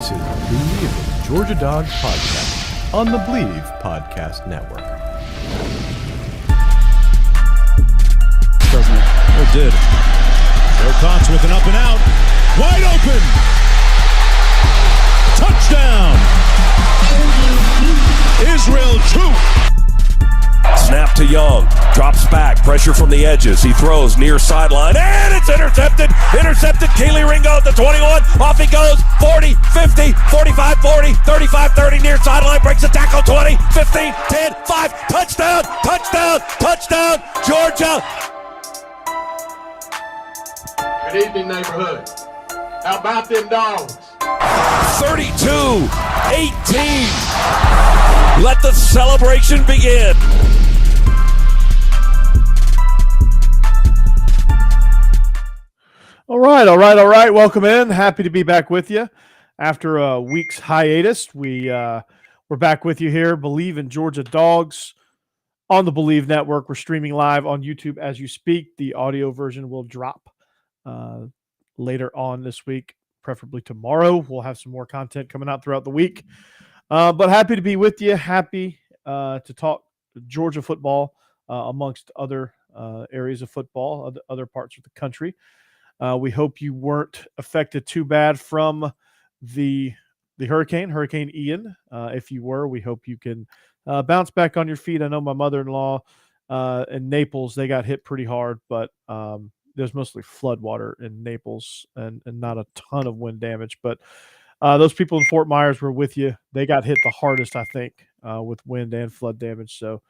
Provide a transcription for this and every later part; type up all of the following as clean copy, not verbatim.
This is the Georgia Dogs Podcast on the Believe Podcast Network. Doesn't it? Or did. Joe Cox with an up and out. Wide open. Touchdown. Israel Troop. Snap to Young. Drops back. Pressure from the edges. He throws near sideline. And it's intercepted. Intercepted. Keely Ringo at the 21. Off he goes. 40, 50, 45, 40, 35, 30. Near sideline. Breaks the tackle. 20, 15, 10, 5. Touchdown. Touchdown. Touchdown. Georgia. Good evening, neighborhood. How about them dogs? 32, 18. Let the celebration begin. All right. Welcome in. Happy to be back with you after a week's hiatus. We're back with you here. Believe in Georgia Dogs on the Believe Network. We're streaming live on YouTube as you speak. The audio version will drop later on this week, preferably tomorrow. We'll have some more content coming out throughout the week. But happy to be with you. Happy to talk Georgia football amongst other areas of football, other parts of the country. We hope you weren't affected too bad from the Hurricane Ian. If you were, we hope you can bounce back on your feet. I know my mother-in-law in Naples, they got hit pretty hard, but there's mostly floodwater in Naples and not a ton of wind damage. But those people in Fort Myers were with you. They got hit the hardest, I think, with wind and flood damage. So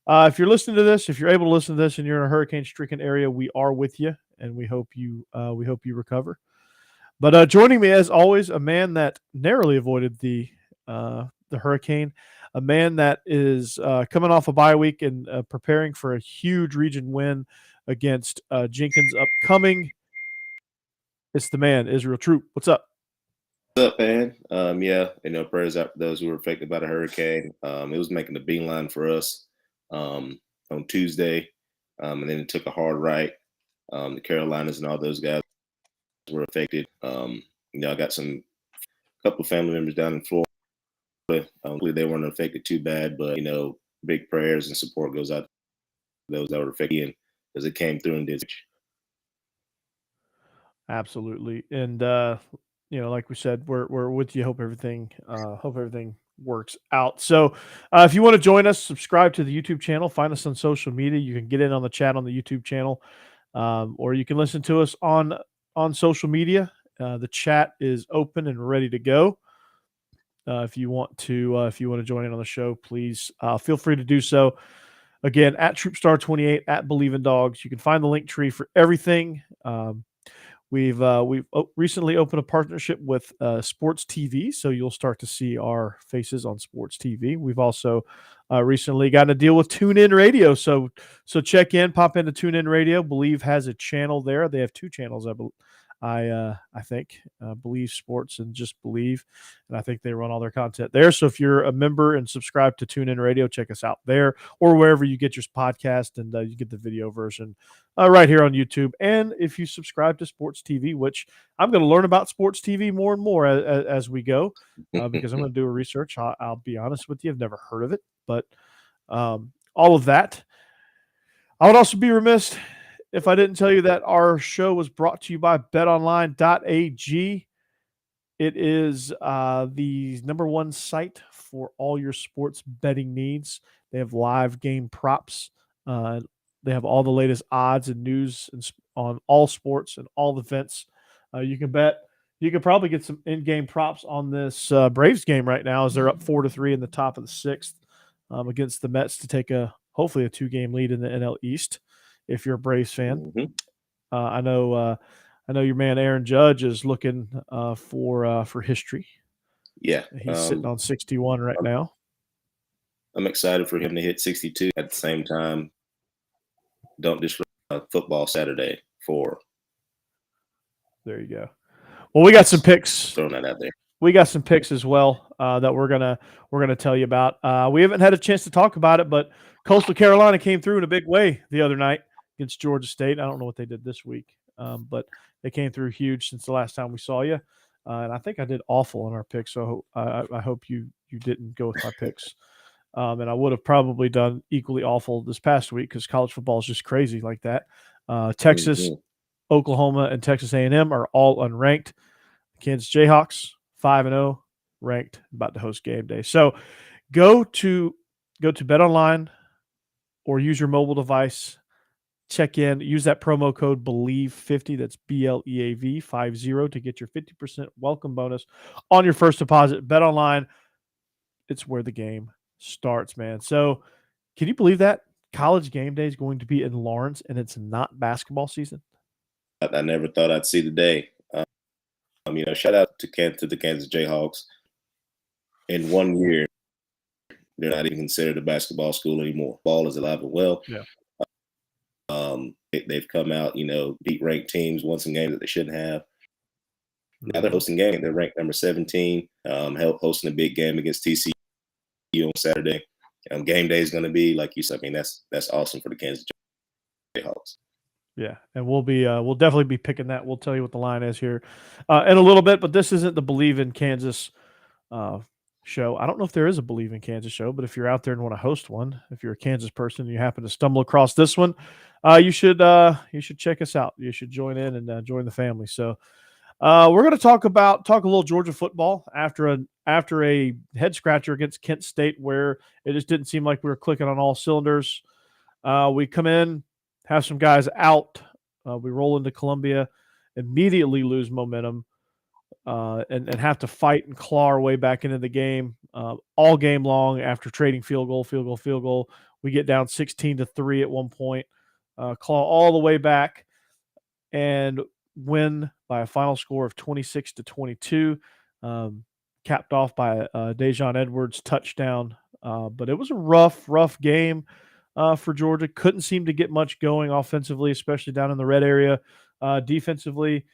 if you're listening to this, if you're able to listen to this and you're in a hurricane-stricken area, we are with you, and we hope you recover. But joining me, as always, a man that narrowly avoided the hurricane, a man that is coming off a bye week and preparing for a huge region win against Jenkins upcoming. It's the man, Israel Troop. What's up? What's up, man? Prayers out for those who were affected by the hurricane. It was making a beeline for us on Tuesday, and then it took a hard right. The Carolinas and all those guys were affected. I got couple family members down in Florida. Hopefully they weren't affected too bad, but big prayers and support goes out to those that were affected because it came through and did. Absolutely, and like we said, we're with you. Hope everything works out. So if you want to join us, subscribe to the YouTube channel. Find us on social media. You can get in on the chat on the YouTube channel, or you can listen to us on social media. The chat is open and ready to go. If you want to join in on the show, please feel free to do so. Again, at TroopStar28, at Believe in Dogs. You can find the link tree for everything. We've recently opened a partnership with Sports TV, so you'll start to see our faces on Sports TV. We've also recently gotten a deal with TuneIn Radio, so check in, pop into TuneIn Radio. Believe has a channel there. They have two channels, I think, Believe Sports and Just Believe, and I think they run all their content there. So if you're a member and subscribe to TuneIn Radio, check us out there or wherever you get your podcast, and you get the video version right here on YouTube. And if you subscribe to Sports TV, which I'm going to learn about Sports TV more and more as we go, because I'm going to do a research. I'll be honest with you, I've never heard of it, but all of that. I would also be remiss if I didn't tell you that our show was brought to you by betonline.ag. It is the number one site for all your sports betting needs. They have live game props. They have all the latest odds and news on all sports and all events. You can bet. You could probably get some in-game props on this Braves game right now as they're up 4-3 in the top of the sixth against the Mets to take hopefully a 2-game lead in the NL East. If you're a Braves fan, I know your man Aaron Judge is looking for history. Yeah, he's sitting on 61 right now. I'm excited for him to hit 62. At the same time, don't disrupt football Saturday for. There you go. Well, we got some picks. Throwing that out there. We got some picks as well that we're gonna tell you about. We haven't had a chance to talk about it, but Coastal Carolina came through in a big way the other night against Georgia State. I don't know what they did this week, but they came through huge since the last time we saw you. and I think I did awful on our picks. So I hope you didn't go with my picks. And I would have probably done equally awful this past week because college football is just crazy like that. Texas, Oklahoma, and Texas A&M are all unranked. Kansas Jayhawks 5-0, ranked, about to host game day. So go to BetOnline or use your mobile device. Check in, use that promo code BELIEVE50, that's BLEAV 50 to get your 50% welcome bonus on your first deposit. BetOnline, it's where the game starts, man. So can you believe that? College game day is going to be in Lawrence and it's not basketball season? I never thought I'd see the day. Shout out to the Kansas Jayhawks. In 1 year, they're not even considered a basketball school anymore. Ball is alive and well. Yeah. They've come out, beat ranked teams, won some games that they shouldn't have. Now they're hosting game. They're ranked number 17, hosting a big game against TCU on Saturday. Game day is going to be, like you said, that's awesome for the Kansas Jayhawks. Yeah, and we'll definitely be picking that. We'll tell you what the line is here in a little bit, but this isn't the Believe in Kansas show. I don't know if there is a Believe in Kansas show, but if you're out there and want to host one, if you're a Kansas person and you happen to stumble across this one, you should check us out. You should join in and join the family. So we're going to talk a little Georgia football after a head scratcher against Kent State, where it just didn't seem like we were clicking on all cylinders. We come in, have some guys out. We roll into Columbia, immediately lose momentum, and have to fight and claw our way back into the game all game long after trading field goal. We get down 16-3 at one point, claw all the way back, and win by a final score of 26-22, capped off by a Dejon Edwards touchdown. But it was a rough game for Georgia. Couldn't seem to get much going offensively, especially down in the red area. Defensively,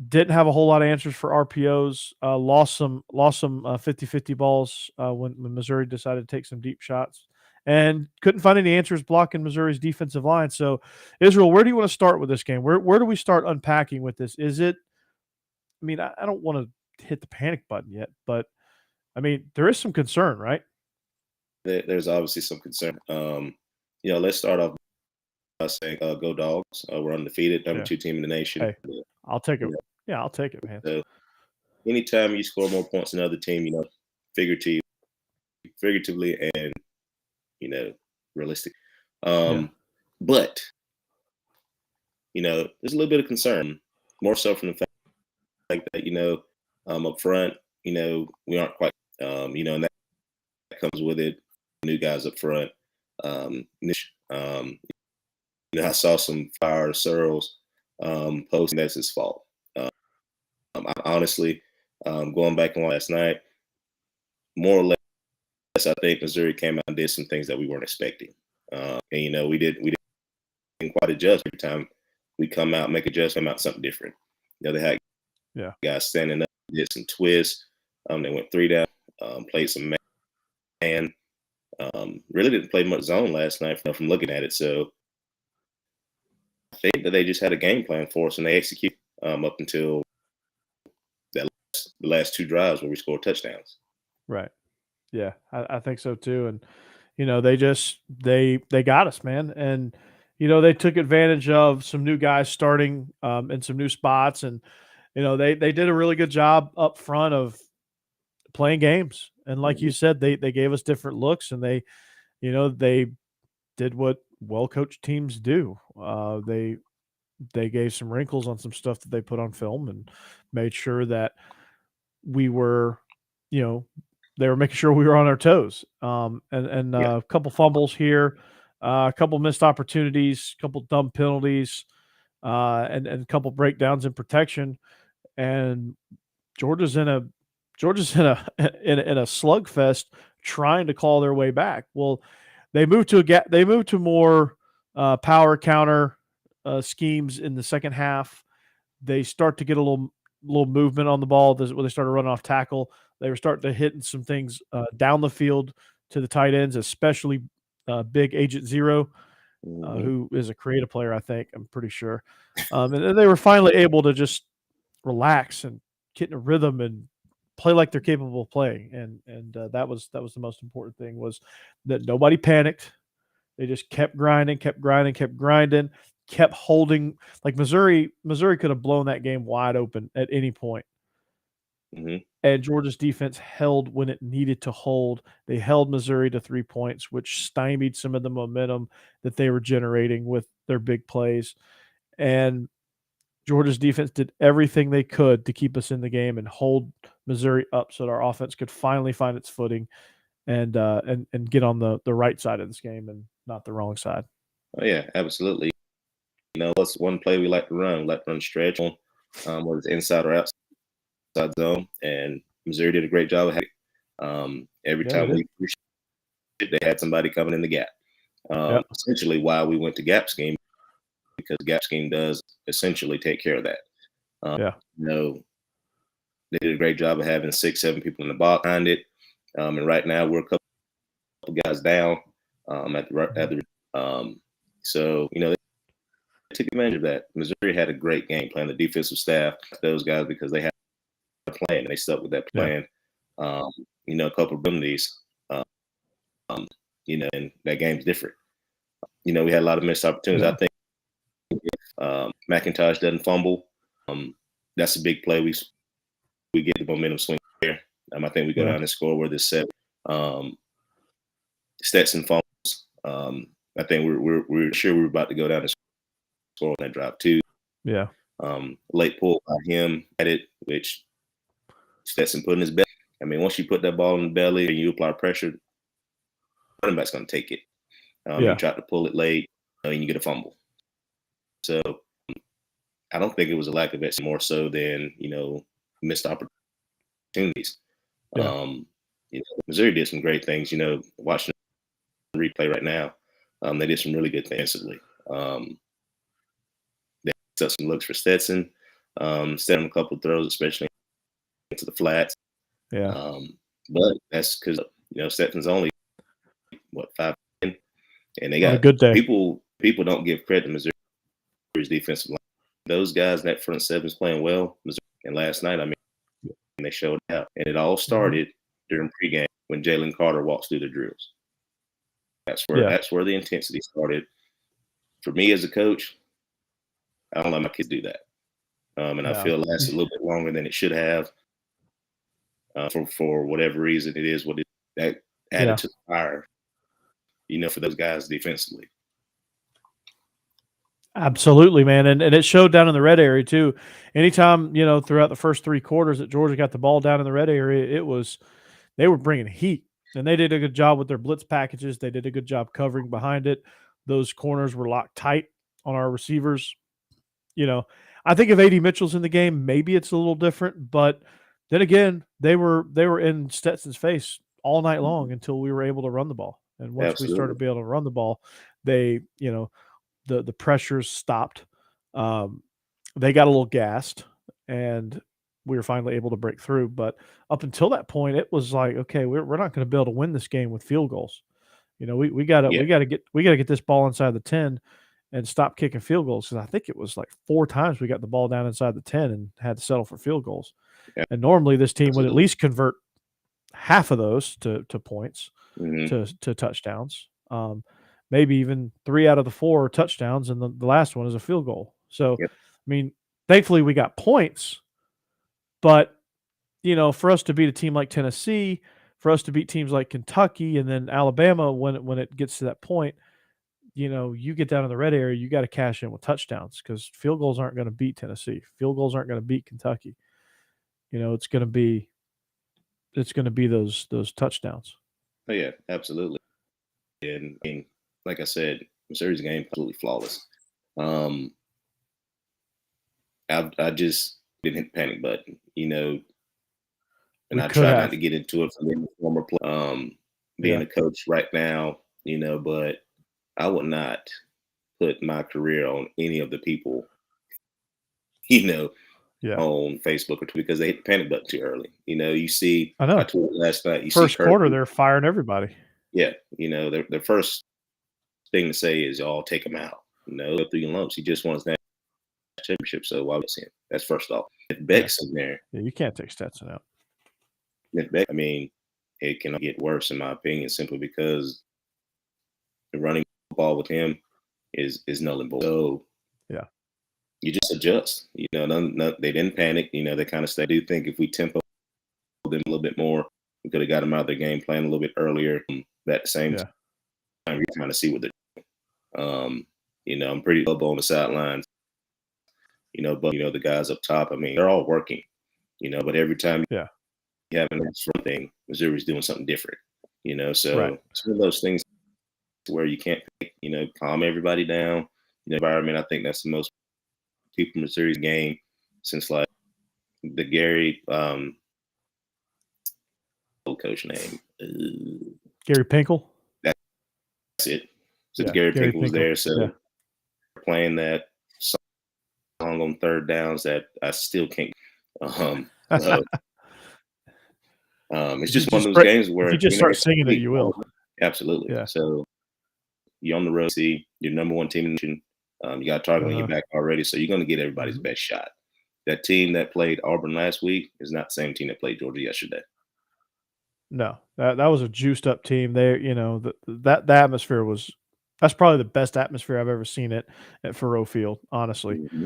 didn't have a whole lot of answers for RPOs. Lost some 50-50 balls when Missouri decided to take some deep shots, and couldn't find any answers blocking Missouri's defensive line. So, Israel, where do you want to start with this game? Where do we start unpacking with this? Is it? I mean, I don't want to hit the panic button yet, but I mean, there is some concern, right? There's obviously some concern. Let's start off by saying, go Dogs. We're undefeated, number 2 team in the nation. Hey, I'll take it. Yeah, I'll take it, man. So anytime you score more points than the other team, figuratively and, realistic. But, there's a little bit of concern, more so from the fact that, up front, we aren't quite, and that comes with it. New guys up front. I saw some fire Searles posting that's his fault. I honestly, going back on last night, more or less, I think Missouri came out and did some things that we weren't expecting. And we didn't quite adjust every time we come out, make adjustment about something different. They had guys standing up, did some twists. They went 3 down, played some man. Really didn't play much zone last night from looking at it. So I think that they just had a game plan for us and they executed up until the last 2 drives where we scored touchdowns. Right. Yeah, I think so too. And, they got us, man. And, they took advantage of some new guys starting in some new spots. And, they did a really good job up front of playing games. And like you said, they gave us different looks and they did what well-coached teams do. They gave some wrinkles on some stuff that they put on film and made sure that we were, they were making sure we were on our toes. A couple fumbles here, a couple missed opportunities, a couple dumb penalties, and a couple breakdowns in protection. And Georgia's in a slugfest trying to claw their way back. Well, they moved to more power counter schemes in the second half. They start to get a little movement on the ball when they started running off tackle. They were starting to hit some things down the field to the tight ends, especially big Agent Zero, who is a creative player, I think. I'm pretty sure. And then they were finally able to just relax and get in a rhythm and play like they're capable of playing. And that was the most important thing, was that nobody panicked. They just kept grinding, kept holding. Like Missouri could have blown that game wide open at any point. Mm-hmm. And Georgia's defense held when it needed to hold. They held Missouri to 3 points, which stymied some of the momentum that they were generating with their big plays. And Georgia's defense did everything they could to keep us in the game and hold Missouri up so that our offense could finally find its footing and get on the right side of this game and not the wrong side. Oh yeah, absolutely. You know, what's one play we like to run? We like to run stretch on whether it's inside or outside zone, and Missouri did a great job of having every time we pushed it, they had somebody coming in the gap. Essentially why we went to gap scheme, because gap scheme does essentially take care of that. You know, they did a great job of having 6-7 people in the box behind it. And right now we're a couple guys down so, you know, they took advantage of that. Missouri had a great game plan. The defensive staff, those guys, because they had a plan and they stuck with that plan. You know, a couple of penalties, you know, and that game's different. You know, we had a lot of missed opportunities. I think if McIntosh doesn't fumble, that's a big play. We get the momentum swing there. I think we go down and score where this set. Stetson fumbles. I think we're sure we're about to go down and score on that drive too. Yeah. Late pull by him at it, which Stetson put in his belly. I mean, once you put that ball in the belly and you apply pressure, running back's going to take it. You try to pull it late, and you get a fumble. So I don't think it was a lack of it, more so than, you know, missed opportunities. You know, Missouri did some great things. You know, watching the replay right now, they did some really good things defensively. They set some looks for Stetson, set him a couple of throws, especially into the flats. But that's because, you know, Stetson's only 5'10", and they got a good day. People don't give credit to Missouri's defensive line. Those guys in that front seven is playing well. Missouri, and last night, I mean, they showed out, and it all started during pregame when Jalen Carter walks through the drills. That's where the intensity started. For me as a coach, I don't let my kids do that, and I feel it lasts a little bit longer than it should have. For whatever reason, it is what it that added to the fire, you know, for those guys defensively. Absolutely, man. And it showed down in the red area too. Anytime, you know, throughout the first 3 quarters that Georgia got the ball down in the red area, they were bringing heat, and they did a good job with their blitz packages. They did a good job covering behind it. Those corners were locked tight on our receivers. You know, I think if A.D. Mitchell's in the game, maybe it's a little different, but then again, they were in Stetson's face all night long until we were able to run the ball. And once we started to be able to run the ball, they, you know, the pressures stopped. They got a little gassed, and we were finally able to break through. But up until that point, it was like, okay, we're not going to be able to win this game with field goals. You know, we got to get this ball inside the 10 and stop kicking field goals, because I think it was like 4 times we got the ball down inside the 10 and had to settle for field goals. And normally this team would at least convert half of those to points, to touchdowns. Maybe even 3 out of the 4 are touchdowns, and the last one is a field goal. So, I mean, thankfully we got points, but, you know, for us to beat a team like Tennessee, for us to beat teams like Kentucky and then Alabama, when it gets to that point, you know, you get down in the red area, you got to cash in with touchdowns, because field goals aren't going to beat Tennessee. Field goals aren't going to beat Kentucky. You know, it's going to be those touchdowns. Oh yeah, absolutely. And like I said, Missouri's game absolutely flawless. I just didn't hit the panic button, you know, and I try not to get into it from being a former player, being a coach right now, you know, but I would not put my career on any of the people, you know, on Facebook or Twitter, because they hit the panic button too early. You know, you see, I tweeted last night. You first see quarter, they're firing everybody. Yeah, you know, their first thing to say is, "Y'all take him out." You know, go through your lumps. He just won his championship. So why was him? That's first off. If Beck's in there, you can't take Stetson out. if Beck, I mean, it can get worse in my opinion, simply because the running ball with him is null and void. So yeah, you just adjust. You know, they didn't panic. You know, they kind of stay. I do think if we tempo them a little bit more, we could have got them out of their game plan a little bit earlier. At the same time, you're trying to see what they're doing. You know, I'm pretty up on the sidelines. You know, but the guys up top, I mean, they're all working. You know, but every time you have an front thing, Missouri's doing something different. You know, so it's one of those things where you can't, calm everybody down. The environment, I think that's the most people in Missouri's game since like the Gary old coach name. Gary Pinkel. That's it. Since Gary Pinkel was there, so playing that song on third downs that I still can't. It's just one of those games where if you just start singing it, you will. Absolutely. Yeah. So you're on the road. See, you're number one team in the nation. You got a target on your back already, so you're going to get everybody's best shot. That team that played Auburn last week is not the same team that played Georgia yesterday. No, that was a juiced up team. They, the atmosphere that's probably the best atmosphere I've ever seen at Faurot Field, honestly. Mm-hmm.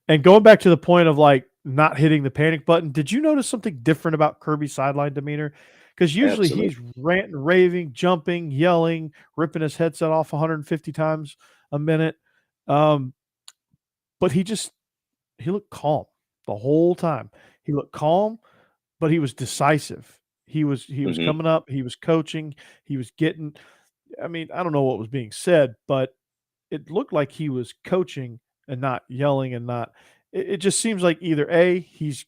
And going back to the point of like not hitting the panic button, did you notice something different about Kirby's sideline demeanor? Because usually he's ranting, raving, jumping, yelling, ripping his headset off 150 times a minute. But he looked calm the whole time. He looked calm, but he was decisive. He was coming up. He was coaching. He was getting. I mean, I don't know what was being said, but it looked like he was coaching and not yelling and not. It just seems like either A, he's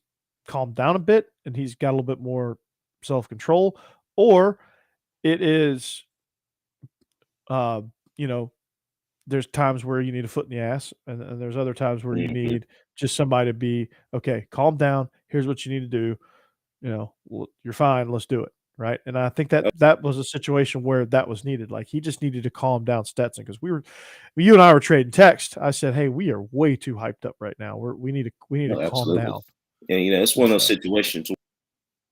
calmed down a bit and he's got a little bit more self-control, or it is, there's times where you need a foot in the ass, and there's other times where you need just somebody to be, okay, calm down. Here's what you need to do. You're fine. Let's do it. Right. And I think that was a situation where that was needed. Like he just needed to calm down Stetson, because you and I were trading text. I said, hey, we are way too hyped up right now. We need to calm down. And, it's one of those situations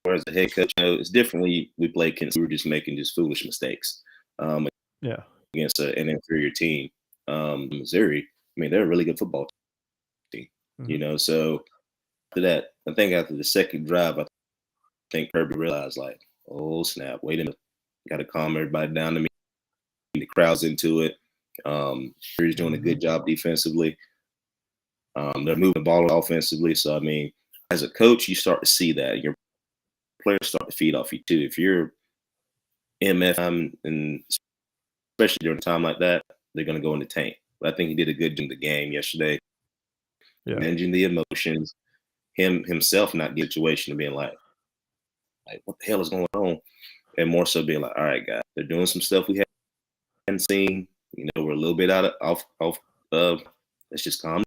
where as a head coach, it's different when we play Kansas. We were just making foolish mistakes against an inferior team. Missouri, I mean, they're a really good football team, so after that, I think after the second drive, I think Kirby realized, like, oh, snap, wait a minute, got to calm everybody down to me. The crowd's into it. He's doing a good job defensively. They're moving the ball offensively. So, I mean, as a coach, you start to see that. Your players start to feed off you, too. If you're MF, and especially during a time like that, they're going to go in the tank. But I think he did a good job in the game yesterday, managing the emotions, himself not the situation of being like, what the hell is going on? And more so being like, all right, guys, they're doing some stuff we haven't seen. We're a little bit off. Let's just calm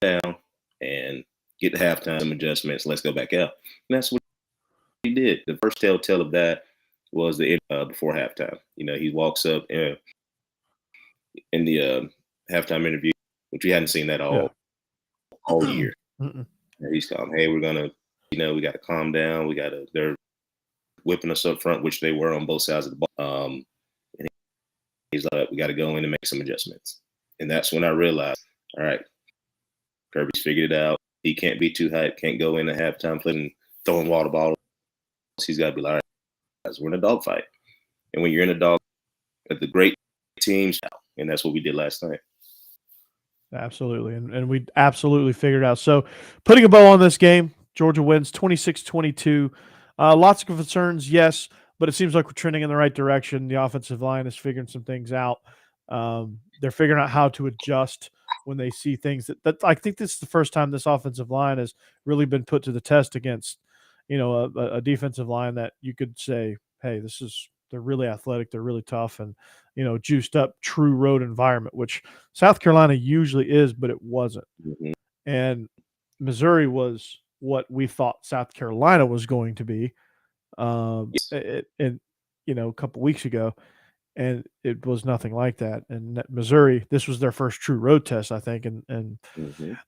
down and get to halftime, some adjustments. Let's go back out. And that's what he did. The first telltale of that was the before halftime. He walks up in the halftime interview, which we hadn't seen that all year. And he's calm. Hey, we're gonna. We got to calm down. They're whipping us up front, which they were on both sides of the ball. And he's like, we got to go in and make some adjustments. And that's when I realized, all right, Kirby's figured it out. He can't be too hyped, can't go in at halftime throwing water bottles. He's got to be like, all right, guys, we're in a dogfight. And when you're in a dog at the great teams, and that's what we did last night. Absolutely. And we absolutely figured it out. So putting a bow on this game, Georgia wins 26-22. Lots of concerns, yes, but it seems like we're trending in the right direction. The offensive line is figuring some things out. They're figuring out how to adjust when they see things that I think this is the first time this offensive line has really been put to the test against, a defensive line that you could say, hey, they're really athletic, they're really tough, and juiced up, true road environment, which South Carolina usually is, but it wasn't. And Missouri was what we thought South Carolina was going to be, a couple weeks ago. and it was nothing like that. And Missouri, this was their first true road test, I think, and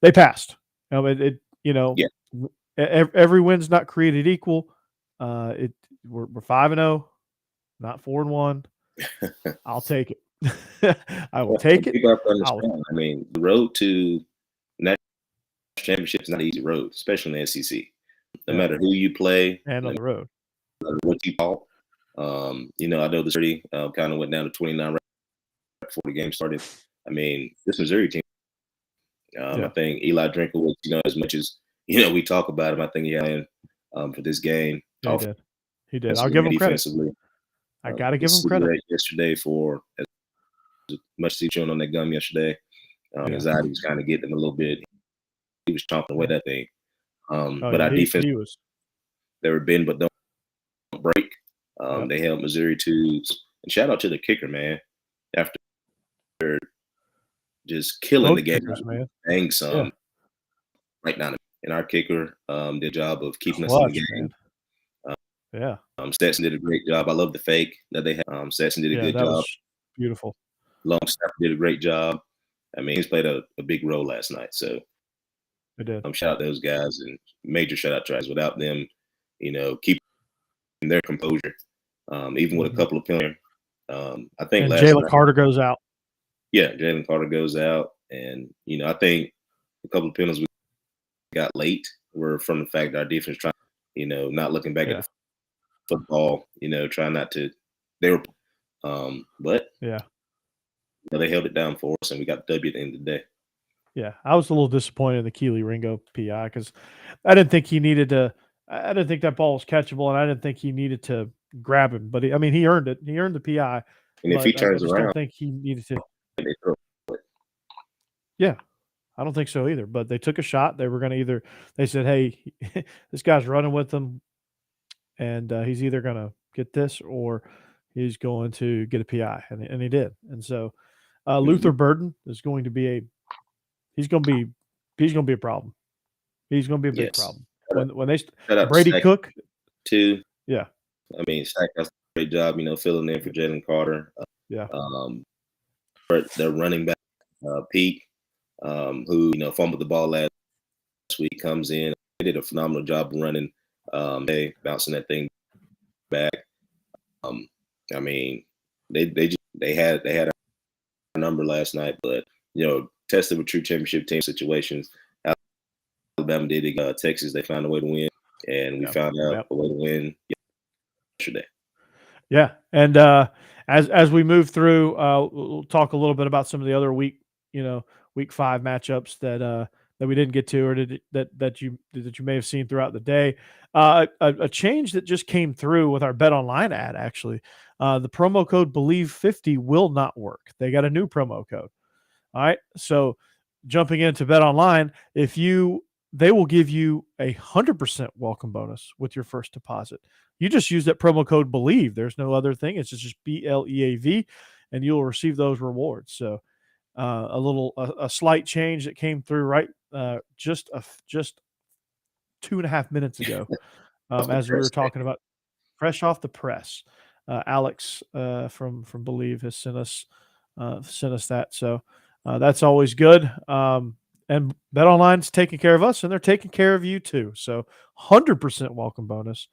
they passed. It Yeah. every win's not created equal. We're 5-0, not 4-1. I'll take it. I will take it. People have to understand. I mean, the road to national championship is not an easy road, especially in the SEC. No matter who you play, and on the road, no matter what you call. I know the 30 kind of went down to 29 right before the game started. I mean, this Missouri team. I think Eli Drinkowitz, as much as we talk about him, I think he had in for this game. Yeah, he did. I'll give him credit. I got to give him credit. Yesterday for as much as he chewing on that gum yesterday. Anxiety was kind of getting him a little bit. He was chomping away that thing. But our defense, they were bend but don't break. They held Missouri to, and shout out to the kicker, man. After just killing the game, bang some right down. And our kicker did a job of keeping us in the game. Stetson did a great job. I love the fake that they had. Stetson did a good job. Was beautiful. Longstaff did a great job. I mean, he's played a big role last night. So they did. Shout out those guys, and major shout out tries. Without them, keeping their composure, even with a couple of penalties. I think Jalen Carter goes out. Yeah, Jalen Carter goes out, and I think a couple of penalties we got late were from the fact that our defense trying, not looking back at the football, trying not to. They were, but they held it down for us, and we got the W at the end of the day. Yeah, I was a little disappointed in the Keely Ringo PI because I didn't think he needed to. I didn't think that ball was catchable, and I didn't think he needed to grab him. But he earned it. He earned the PI. And if he turns around, I don't think he needed to. Yeah, I don't think so either. But they took a shot. They were going to they said, hey, this guy's running with them, and he's either going to get this or he's going to get a PI. And he did. And so Luther Burden is going to be he's going to be a problem. He's going to be a big problem. When they Brady Cook too. Yeah. I mean, Stack does a great job, filling in for Jalen Carter. Their running back, Pete, who fumbled the ball last week, comes in. They did a phenomenal job running. Bouncing that thing back. I mean, they had a number last night, but tested with true championship team situations. Alabama did it. Texas, they found a way to win, and we found out a way to win yesterday. Yeah, and as we move through, we'll talk a little bit about some of the other week 5 matchups that we didn't get to, or that you may have seen throughout the day. A change that just came through with our Bet Online ad. Actually, the promo code Believe50 will not work. They got a new promo code. All right, so jumping into Bet Online, they will give you 100% welcome bonus with your first deposit. You just use that promo code Believe. There's no other thing. It's just BLEAV, and you'll receive those rewards. So a slight change that came through right just 2.5 minutes ago, as we were talking about, fresh off the press. Alex from Believe has sent us that. So that's always good. And BetOnline's taking care of us, and they're taking care of you too. So 100% welcome bonus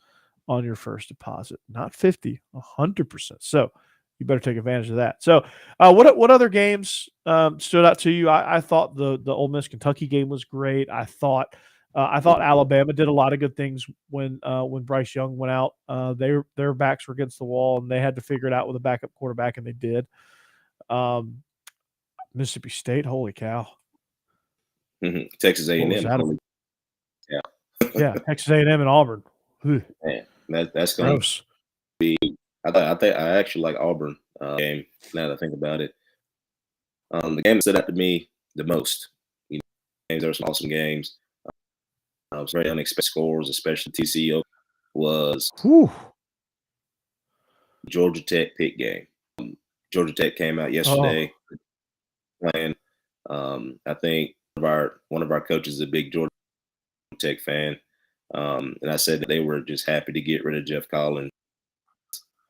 on your first deposit, not 50, 100%. So you better take advantage of that. So what other games stood out to you? I thought the Ole Miss Kentucky game was great. I thought Alabama did a lot of good things when Bryce Young went out. Their backs were against the wall, and they had to figure it out with a backup quarterback, and they did. Mississippi State, holy cow. Texas A&M. Yeah, Texas A&M and Auburn. Man, that's going to be. I actually like Auburn game. Now that I think about it, the game that stood out to me the most. Games, there were some awesome games. Very unexpected scores, especially TCU was Georgia Tech Pitt game. Georgia Tech came out yesterday playing. I think one of our coaches is a big Georgia Tech fan, and I said that they were just happy to get rid of Jeff Collins.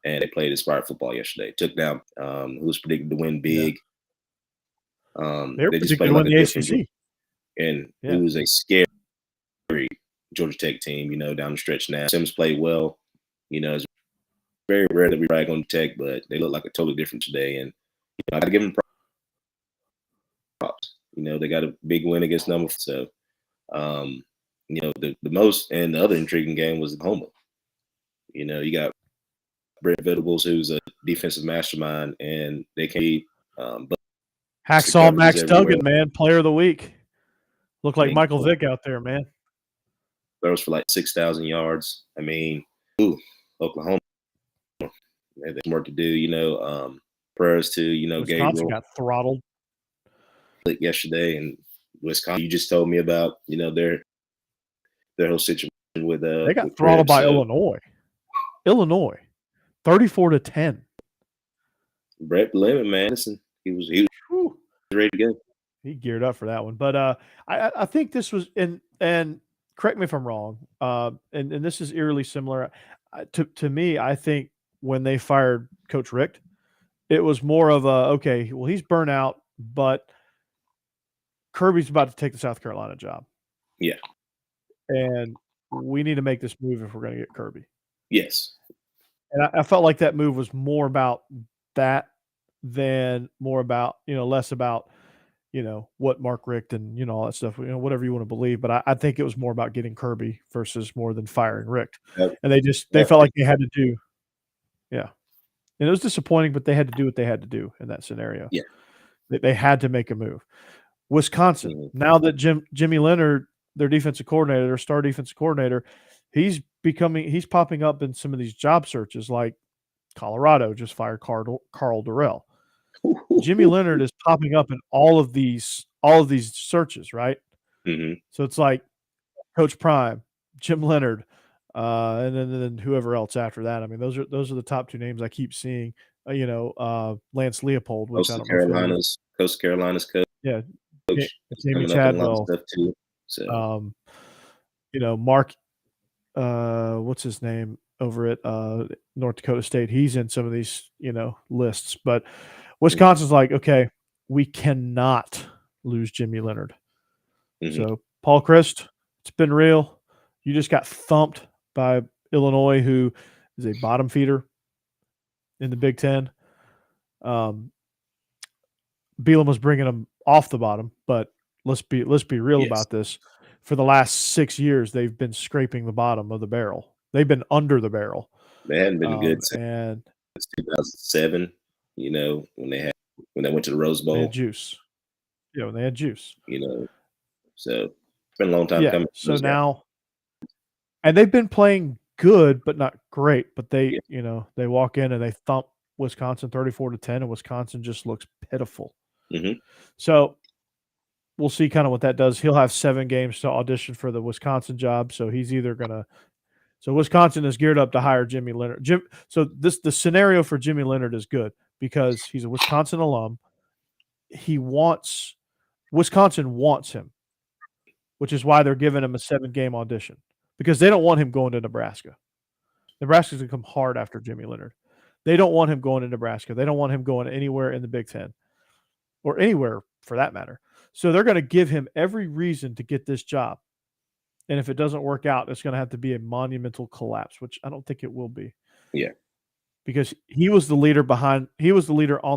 and they played inspired football yesterday. Took down who was predicted to win big. They were They just predicted played to like win a the different ACC. and Yeah. it was a scary Georgia Tech team, down the stretch now. Sims played well. It's very rare that we rag on Tech, but they look like a totally different today. And I got to give them props. They got a big win against number. So, the most and the other intriguing game was Oklahoma. You got Brett Venables, who's a defensive mastermind, and they can be Hacksaw Max everywhere. Duggan, man, player of the week. Looked like Michael cool. Vick out there, man. Throws for like 6,000 yards. Oklahoma. There's work to do. Prayers to Wisconsin Gabriel got throttled yesterday, and Wisconsin. You just told me about their whole situation with they got with throttled by so. Illinois, 34-10. Brett Lemon, man, listen, he was ready to go. He geared up for that one, but I think this was and correct me if I'm wrong. And this is eerily similar to me. I think when they fired Coach Richt, it was more of he's burnt out, but Kirby's about to take the South Carolina job. Yeah, and we need to make this move if we're going to get Kirby. Yes, and I felt like that move was more about that than more about less about what Mark Richt and all that stuff, whatever you want to believe. But I think it was more about getting Kirby versus more than firing Richt. Yep. And they felt like they had to do, yeah. And it was disappointing, but they had to do what they had to do in that scenario. Yeah, they had to make a move. Wisconsin, now that Jimmy Leonard, their defensive coordinator, their star defensive coordinator, he's popping up in some of these job searches, like Colorado just fired Carl Durrell. Jimmy Leonard is popping up in all of these searches, right? Mm-hmm. So it's like Coach Prime, Jim Leonard, and then whoever else after that. I mean, those are the top two names I keep seeing. Lance Leopold, which Coast of Carolina's coach. Yeah, Coach Jamie Chadwell. Stuff too. So, Mark, what's his name over at North Dakota State? He's in some of these lists, but Wisconsin's like, okay, we cannot lose Jimmy Leonard. Mm-hmm. So Paul Christ, it's been real. You just got thumped by Illinois, who is a bottom feeder in the Big Ten. Bielema was bringing them off the bottom, but let's be real about this. For the last 6 years, they've been scraping the bottom of the barrel. They've been under the barrel. They hadn't been good since 2007. When they went to the Rose Bowl. They had juice. Yeah, when they had juice. So it's been a long time coming. So now, and they've been playing good, but not great. But they walk in and they thump Wisconsin 34-10, and Wisconsin just looks pitiful. Mm-hmm. So we'll see kind of what that does. He'll have 7 games to audition for the Wisconsin job. So he's either going to – so Wisconsin is geared up to hire Jimmy Leonard. So the scenario for Jimmy Leonard is good because he's a Wisconsin alum. Wisconsin wants him, which is why they're giving him a 7-game audition because they don't want him going to Nebraska. Nebraska's going to come hard after Jimmy Leonard. They don't want him going to Nebraska. They don't want him going anywhere in the Big Ten or anywhere for that matter. So they're going to give him every reason to get this job. And if it doesn't work out, it's going to have to be a monumental collapse, which I don't think it will be. Yeah. Because he was the leader on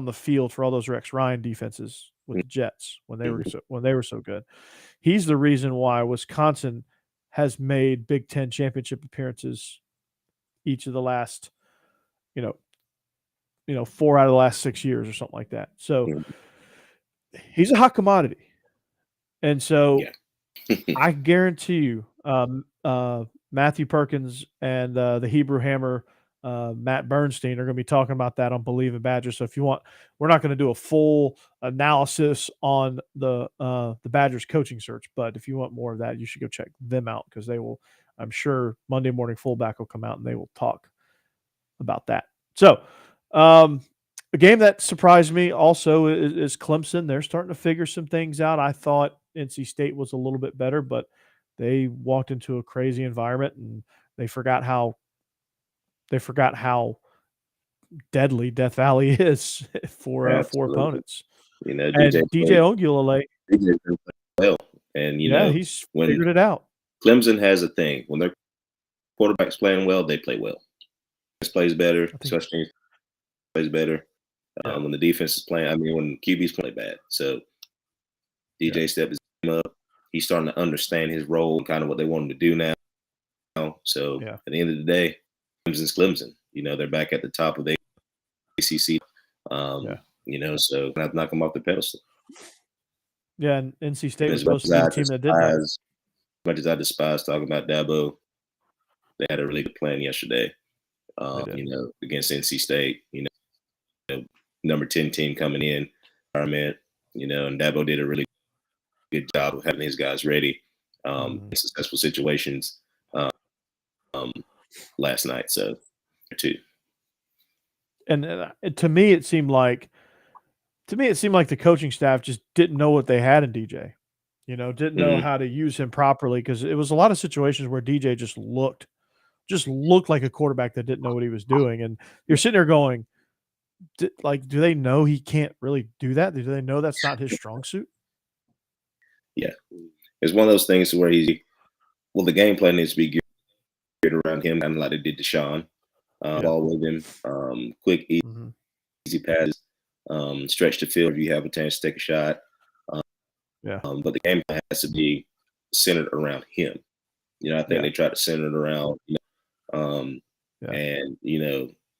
the field for all those Rex Ryan defenses with the Jets when they were so good. He's the reason why Wisconsin has made Big Ten championship appearances each of the last, 4 out of the last 6 years or something like that. So he's a hot commodity. And so I guarantee you Matthew Perkins and the Hebrew Hammer, Matt Bernstein, are going to be talking about that on Believe in Badgers. So if you want, we're not going to do a full analysis on the Badgers coaching search, but if you want more of that, you should go check them out because they will, I'm sure Monday Morning Fullback will come out and they will talk about that. So a game that surprised me also is Clemson. They're starting to figure some things out. I thought NC State was a little bit better, but they walked into a crazy environment and they forgot how deadly Death Valley is for Absolutely. opponents. You know, And DJ Ogulale, DJ played well, and he's when figured it out. Clemson has a thing when their quarterback's playing well, they play well. This plays better, especially plays better. When the defense is playing, when QB's play bad. So DJ stepped his game up. He's starting to understand his role and kind of what they want him to do now. So at the end of the day, Clemson's Clemson. They're back at the top of the ACC. So I have to knock them off the pedestal. Yeah, and NC State was supposed to be the team that did that. As much as I despise talking about Dabo, they had a really good plan yesterday. Against NC State. Number 10 team coming in, and Dabo did a really good job of having his guys ready in successful situations last night. So, too. And to me, it seemed like the coaching staff just didn't know what they had in DJ. Didn't know how to use him properly, because it was a lot of situations where DJ just looked like a quarterback that didn't know what he was doing. And you're sitting there going, do they know he can't really do that? Do they know that's not his strong suit? Yeah. It's one of those things where the game plan needs to be geared around him, kind of like they did Deshaun. Ball with him, quick, easy passes, stretch the field if you have a chance to take a shot. But the game plan has to be centered around him. I think they tried to center it around, and,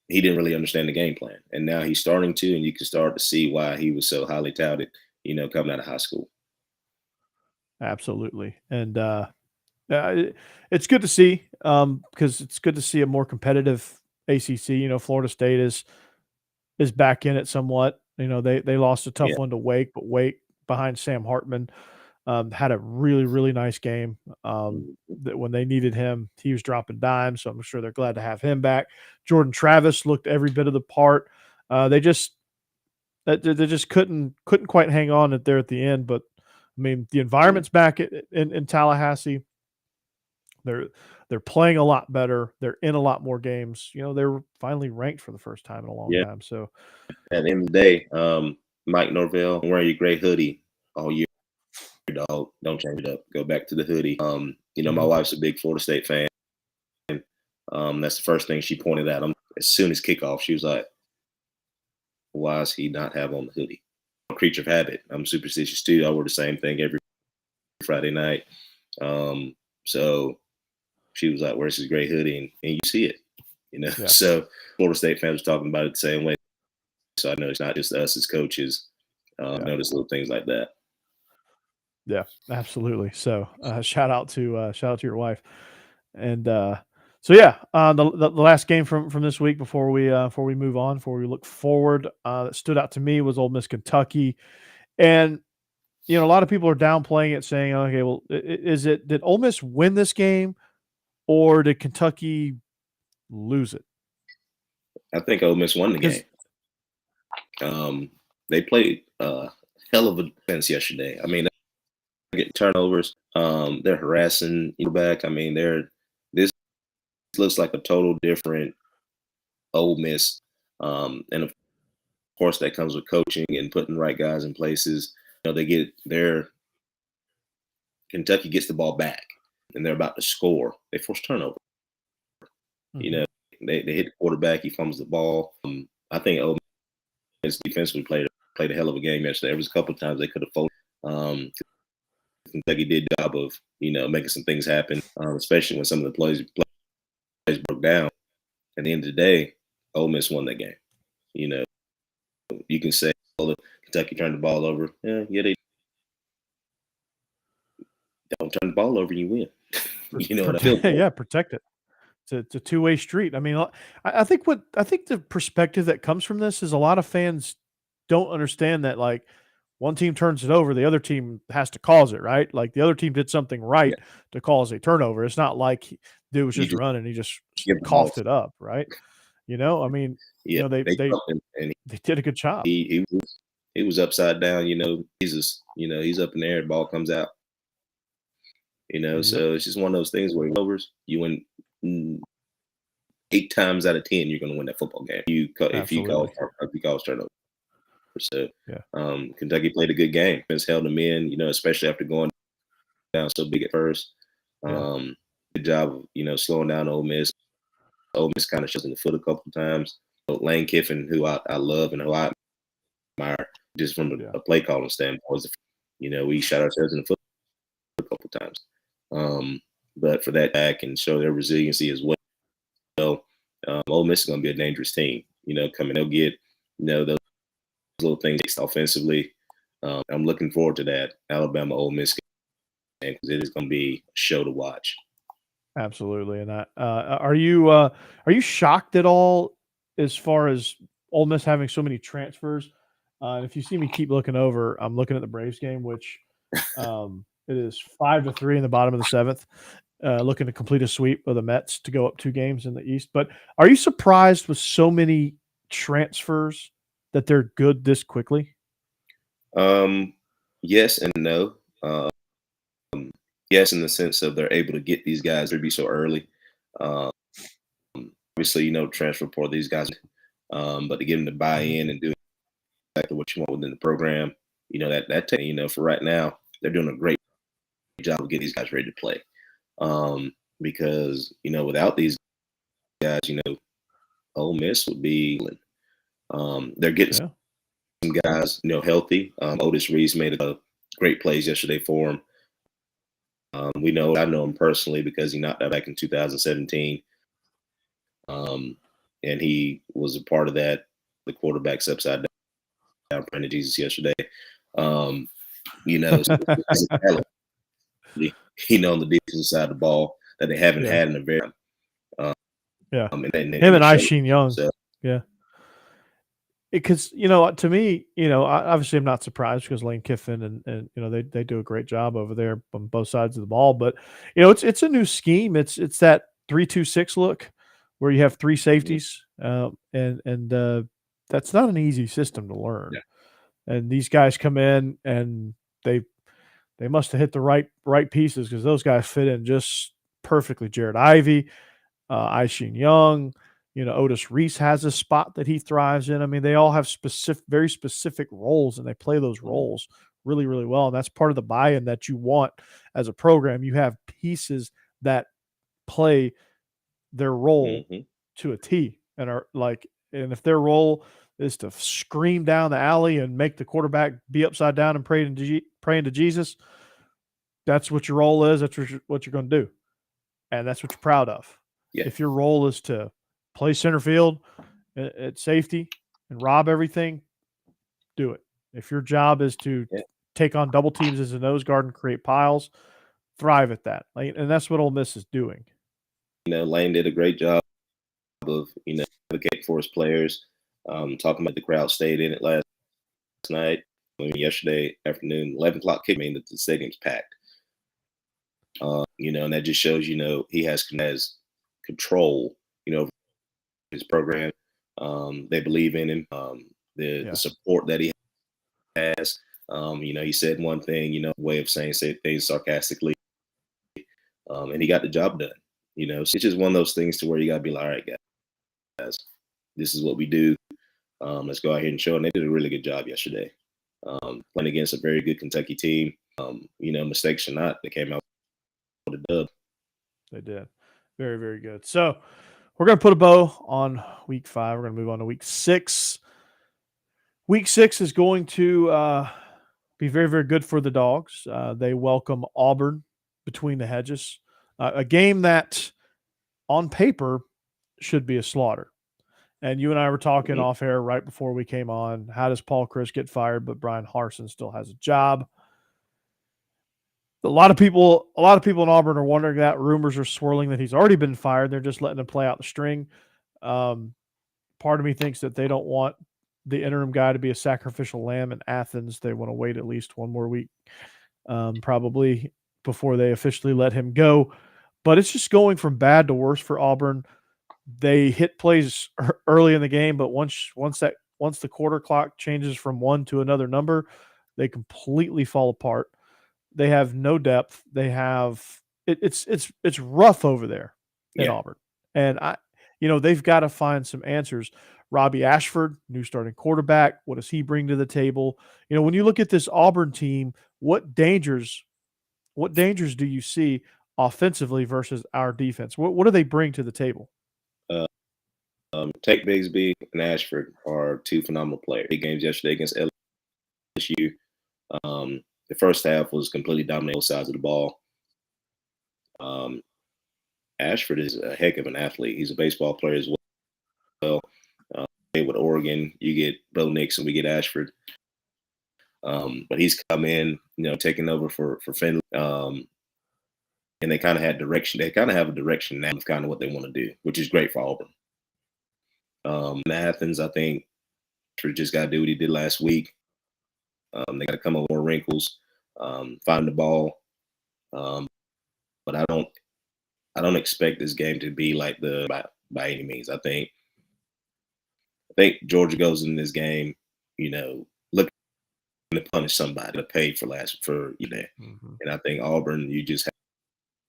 he didn't really understand the game plan. And now he's starting to, and you can start to see why he was so highly touted, coming out of high school. Absolutely. And it's good to see, because it's good to see a more competitive ACC. Florida State is back in it somewhat. They lost a tough one to Wake, but Wake, behind Sam Hartman, had a really, really nice game. That when they needed him, he was dropping dimes. So I'm sure they're glad to have him back. Jordan Travis looked every bit of the part. They just couldn't quite hang on there at the end. But the environment's back in Tallahassee. They're playing a lot better. They're in a lot more games. They're finally ranked for the first time in a long time. So at the end of the day, Mike Norvell, I'm wearing your gray hoodie all year. Dog, don't change it up. Go back to the hoodie. My wife's a big Florida State fan. That's the first thing she pointed out. As soon as kickoff, she was like, "Why does he not have on the hoodie?" I'm a creature of habit. I'm superstitious too. I wear the same thing every Friday night. So she was like, "Where's his gray hoodie?" And you see it. So Florida State fans were talking about it the same way. So I know it's not just us as coaches. Notice little things like that. Yeah, absolutely. So shout out to your wife. And the last game from this week before we move on, before we look forward, that stood out to me was Ole Miss Kentucky. And a lot of people are downplaying it, saying, okay, well, did Ole Miss win this game, or did Kentucky lose it? I think Ole Miss won the game. They played hell of a defense yesterday. They're getting turnovers. They're harassing back. This looks like a total different Ole Miss. And of course, that comes with coaching and putting the right guys in places. Kentucky gets the ball back, and they're about to score. They force turnover. They hit the quarterback. He fumbles the ball. I think Ole Miss defensively played a hell of a game yesterday. There was a couple of times they could have folded. Kentucky did a job of making some things happen, especially when some of the plays broke down. At the end of the day, Ole Miss won that game. You can say, Kentucky turned the ball over. Yeah, they don't turn the ball over, you win. What I feel. Yeah, protect it. It's a two-way street. I think the perspective that comes from this is a lot of fans don't understand that, like, one team turns it over, the other team has to cause it, right? Like, the other team did something right to cause a turnover. It's not like dude was just running, he just coughed it up, right? They did a good job. He was upside down, Jesus, he's up in the air, the ball comes out. So it's just one of those things where you win 8 times out of 10 you're going to win that football game. If you call turnover. So Kentucky played a good game. It's held them in, especially after going down so big at first. Good job of slowing down Ole Miss. Ole Miss kind of shows in the foot a couple of times. Lane Kiffin, who I love and who I admire, just from a play calling standpoint, we shot ourselves in the foot a couple of times. But for that back and show their resiliency as well, Ole Miss is going to be a dangerous team. Coming, they'll get those little things offensively. I'm looking forward to that Alabama Ole Miss game because it is going to be a show to watch. Absolutely. And are you shocked at all as far as Ole Miss having so many transfers? If you see me keep looking over, I'm looking at the Braves game, which it is 5-3 in the bottom of the 7th, looking to complete a sweep of the Mets to go up 2 games in the East. But are you surprised with so many transfers that they're good this quickly? Yes and no. Yes, in the sense of they're able to get these guys to be so early. Obviously, transfer portal these guys, but to get them to buy in and do exactly what you want within the program, for right now, they're doing a great job of getting these guys ready to play. Because without these guys, Ole Miss would be. They're getting some guys, healthy. Otis Reese made a great plays yesterday for him. I know him personally because he knocked out back in 2017. And he was a part of that, the quarterback's upside down praying to Jesus yesterday. On the defensive side of the ball that they haven't had in a very him and Aishin Young. So. Yeah. Because, to me, obviously I'm not surprised because Lane Kiffin and they do a great job over there on both sides of the ball. But, it's a new scheme. It's that 3-2-6 look where you have 3 safeties. And that's not an easy system to learn. Yeah. And these guys come in and they must have hit the right pieces because those guys fit in just perfectly. Jared Ivey, Aishin Young, Otis Reese has a spot that he thrives in. I mean, they all have very specific roles, and they play those roles really, really well. And that's part of the buy-in that you want as a program. You have pieces that play their role to a T and and if their role is to scream down the alley and make the quarterback be upside down and praying to Jesus, that's what your role is. That's what you're going to do. And that's what you're proud of. Yeah. If your role is to play center field at safety and rob everything, do it. If your job is to take on double teams as a nose guard and create piles, thrive at that. And that's what Ole Miss is doing. Lane did a great job of, advocating for his players, talking about the crowd stayed in it last night. Yesterday afternoon, 11 o'clock kick, that the stadium's packed. And that just shows, he has control, his program. They believe in him. The support that he has. He said one thing, way of saying things sarcastically. And he got the job done. So it's just one of those things to where you got to be like, all right, guys, this is what we do. Let's go out here and show. And they did a really good job yesterday. Playing against a very good Kentucky team. Mistakes or not, they came out with a dub. They did. Very, very good. So we're going to put a bow on week 5. We're going to move on to week 6. Week 6 is going to be very, very good for the Dogs. They welcome Auburn between the hedges. A game that on paper should be a slaughter. And you and I were talking off air right before we came on. How does Paul Chryst get fired, but Brian Harsin still has a job? A lot of people in Auburn are wondering that. Rumors are swirling that he's already been fired. They're just letting him play out the string. Part of me thinks that they don't want the interim guy to be a sacrificial lamb in Athens. They want to wait at least one more week, probably, before they officially let him go. But it's just going from bad to worse for Auburn. They hit plays early in the game, but once the quarter clock changes from 1 to another number, they completely fall apart. They have no depth. They have it's rough over there in Auburn. And they've got to find some answers. Robbie Ashford, new starting quarterback, what does he bring to the table? When you look at this Auburn team, what dangers do you see offensively versus our defense? What do they bring to the table? Tech Bigsby and Ashford are two phenomenal players. Big games yesterday against LSU. The first half was completely dominating both sides of the ball. Ashford is a heck of an athlete. He's a baseball player as well. With Oregon, you get Bo Nix and we get Ashford. But he's come in, taking over for Finley. And they kind of had direction. They kind of have a direction now of kind of what they want to do, which is great for Auburn. In Athens, I think Ashford just got to do what he did last week. They got to come up with more wrinkles, find the ball. But I don't expect this game to be like by any means. I think Georgia goes in this game, looking to punish somebody to pay for Mm-hmm. And I think Auburn, you just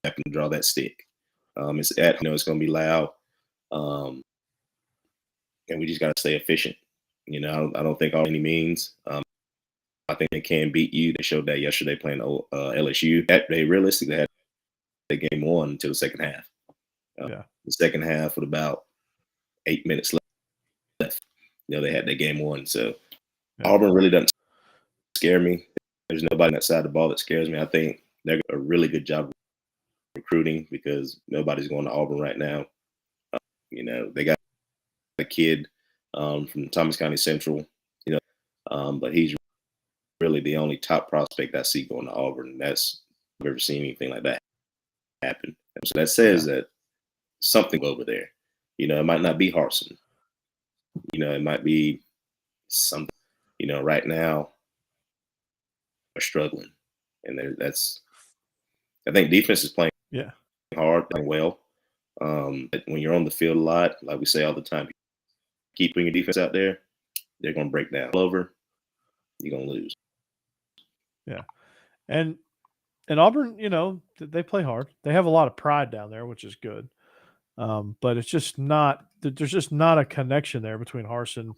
have to draw that stick. It's going to be loud, and we just got to stay efficient. I don't think all any means. I think they can beat you. They showed that yesterday playing LSU. They realistically had the game won until the second half. The second half with about 8 minutes left. They had that game won. So Auburn really doesn't scare me. There's nobody on that side of the ball that scares me. I think they're a really good job recruiting because nobody's going to Auburn right now. They got a kid from Thomas County Central, but he's really the only top prospect I see going to Auburn. I've never seen anything like that happen. And so that says that something over there. It might not be Harsin. It might be something. Right now are struggling, and I think defense is playing hard, playing well. When you're on the field a lot, like we say all the time, keep putting your defense out there, they're going to break down. Over, you're going to lose. Yeah, and Auburn, they play hard. They have a lot of pride down there, which is good. But it's just not. There's just not a connection there between Harsin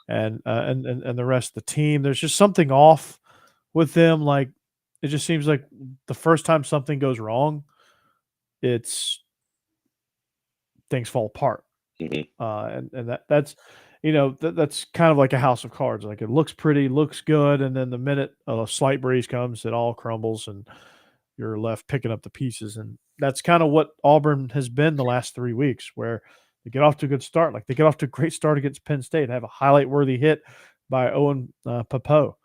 and the rest of the team. There's just something off with them. Like it just seems like the first time something goes wrong, things fall apart. Mm-hmm. And that's that's kind of like a house of cards. Like it looks pretty, looks good, and then the minute a slight breeze comes, it all crumbles, and you're left picking up the pieces. And that's kind of what Auburn has been the last 3 weeks, where they get off to a good start. Like they get off to a great start against Penn State, have a highlight-worthy hit by Owen Pappoe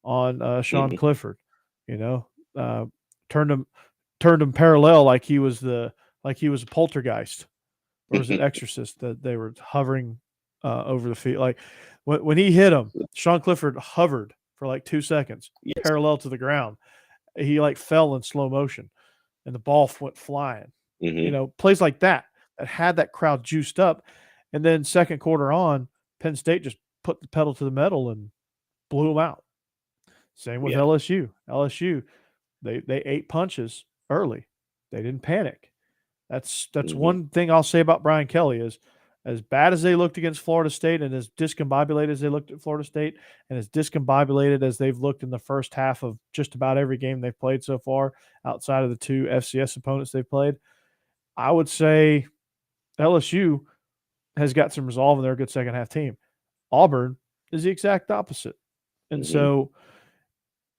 on Sean Clifford. Turned him parallel like he was a poltergeist, or was it Exorcist that they were hovering over the field. Like when he hit him, Sean Clifford hovered for like 2 seconds, parallel to the ground. He fell in slow motion, and the ball went flying. Mm-hmm. Plays like that had that crowd juiced up. And then second quarter on, Penn State just put the pedal to the metal and blew them out. Same with LSU. LSU, they ate punches early. They didn't panic. That's one thing I'll say about Brian Kelly is, as bad as they looked against Florida State and as discombobulated as they looked at Florida State and as discombobulated as they've looked in the first half of just about every game they've played so far outside of the two FCS opponents they've played, I would say LSU has got some resolve and they're a good second half team. Auburn is the exact opposite. And so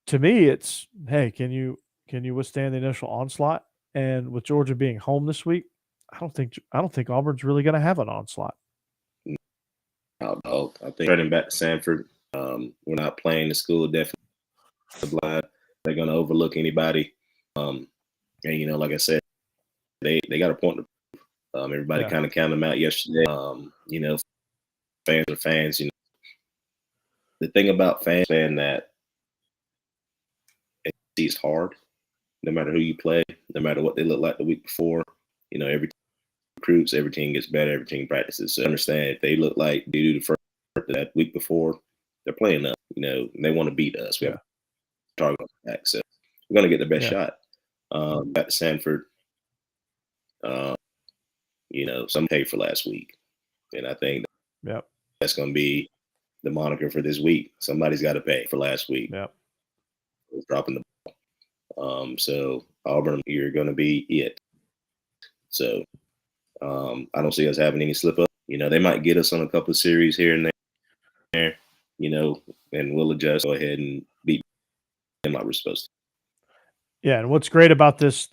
to me, it's, hey, can you withstand the initial onslaught? And with Georgia being home this week, I don't think Auburn's really going to have an onslaught. I think turning back to Sanford, we're not playing the school definitely blind. They're going to overlook anybody. And like I said, they got a point to prove. Everybody kind of counted them out yesterday. Fans are fans. The thing about fans saying that it's hard, no matter who you play, no matter what they look like the week before. Every recruits, every team gets better, every team practices. So understand if they look like they do the first that week before, they're playing us. They want to beat us. We have a target on the back, so we're going to get the best shot. At Sanford, some pay for last week. And I think that's going to be the moniker for this week. Somebody's got to pay for last week. Yep. Dropping the ball. So Auburn, you're going to be it. So I don't see us having any slip up. They might get us on a couple of series here and there, and we'll adjust. Go ahead and beat them like we're supposed to. Yeah, and what's great about this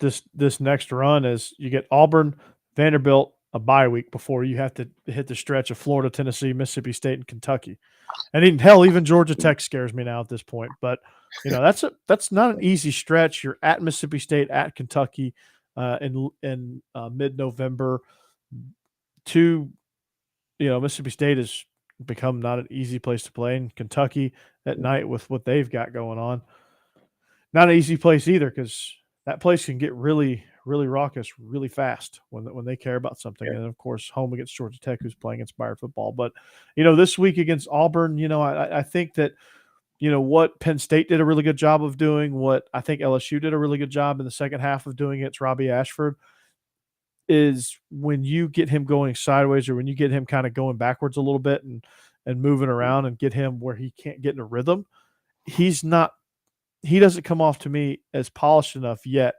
next run is you get Auburn, Vanderbilt, a bye week before you have to hit the stretch of Florida, Tennessee, Mississippi State, and Kentucky. And even Georgia Tech scares me now at this point. But that's not an easy stretch. You're at Mississippi State, at Kentucky in mid-November. Mississippi State has become not an easy place to play, and Kentucky at night with what they've got going on. Not an easy place either, because that place can get really, really raucous really fast when they care about something. Yeah. And, of course, home against Georgia Tech, who's playing inspired football. But, this week against Auburn, I think that, what Penn State did a really good job of doing, what I think LSU did a really good job in the second half of doing against Robbie Ashford, is when you get him going sideways or when you get him kind of going backwards a little bit and moving around and get him where he can't get in a rhythm, he doesn't come off to me as polished enough yet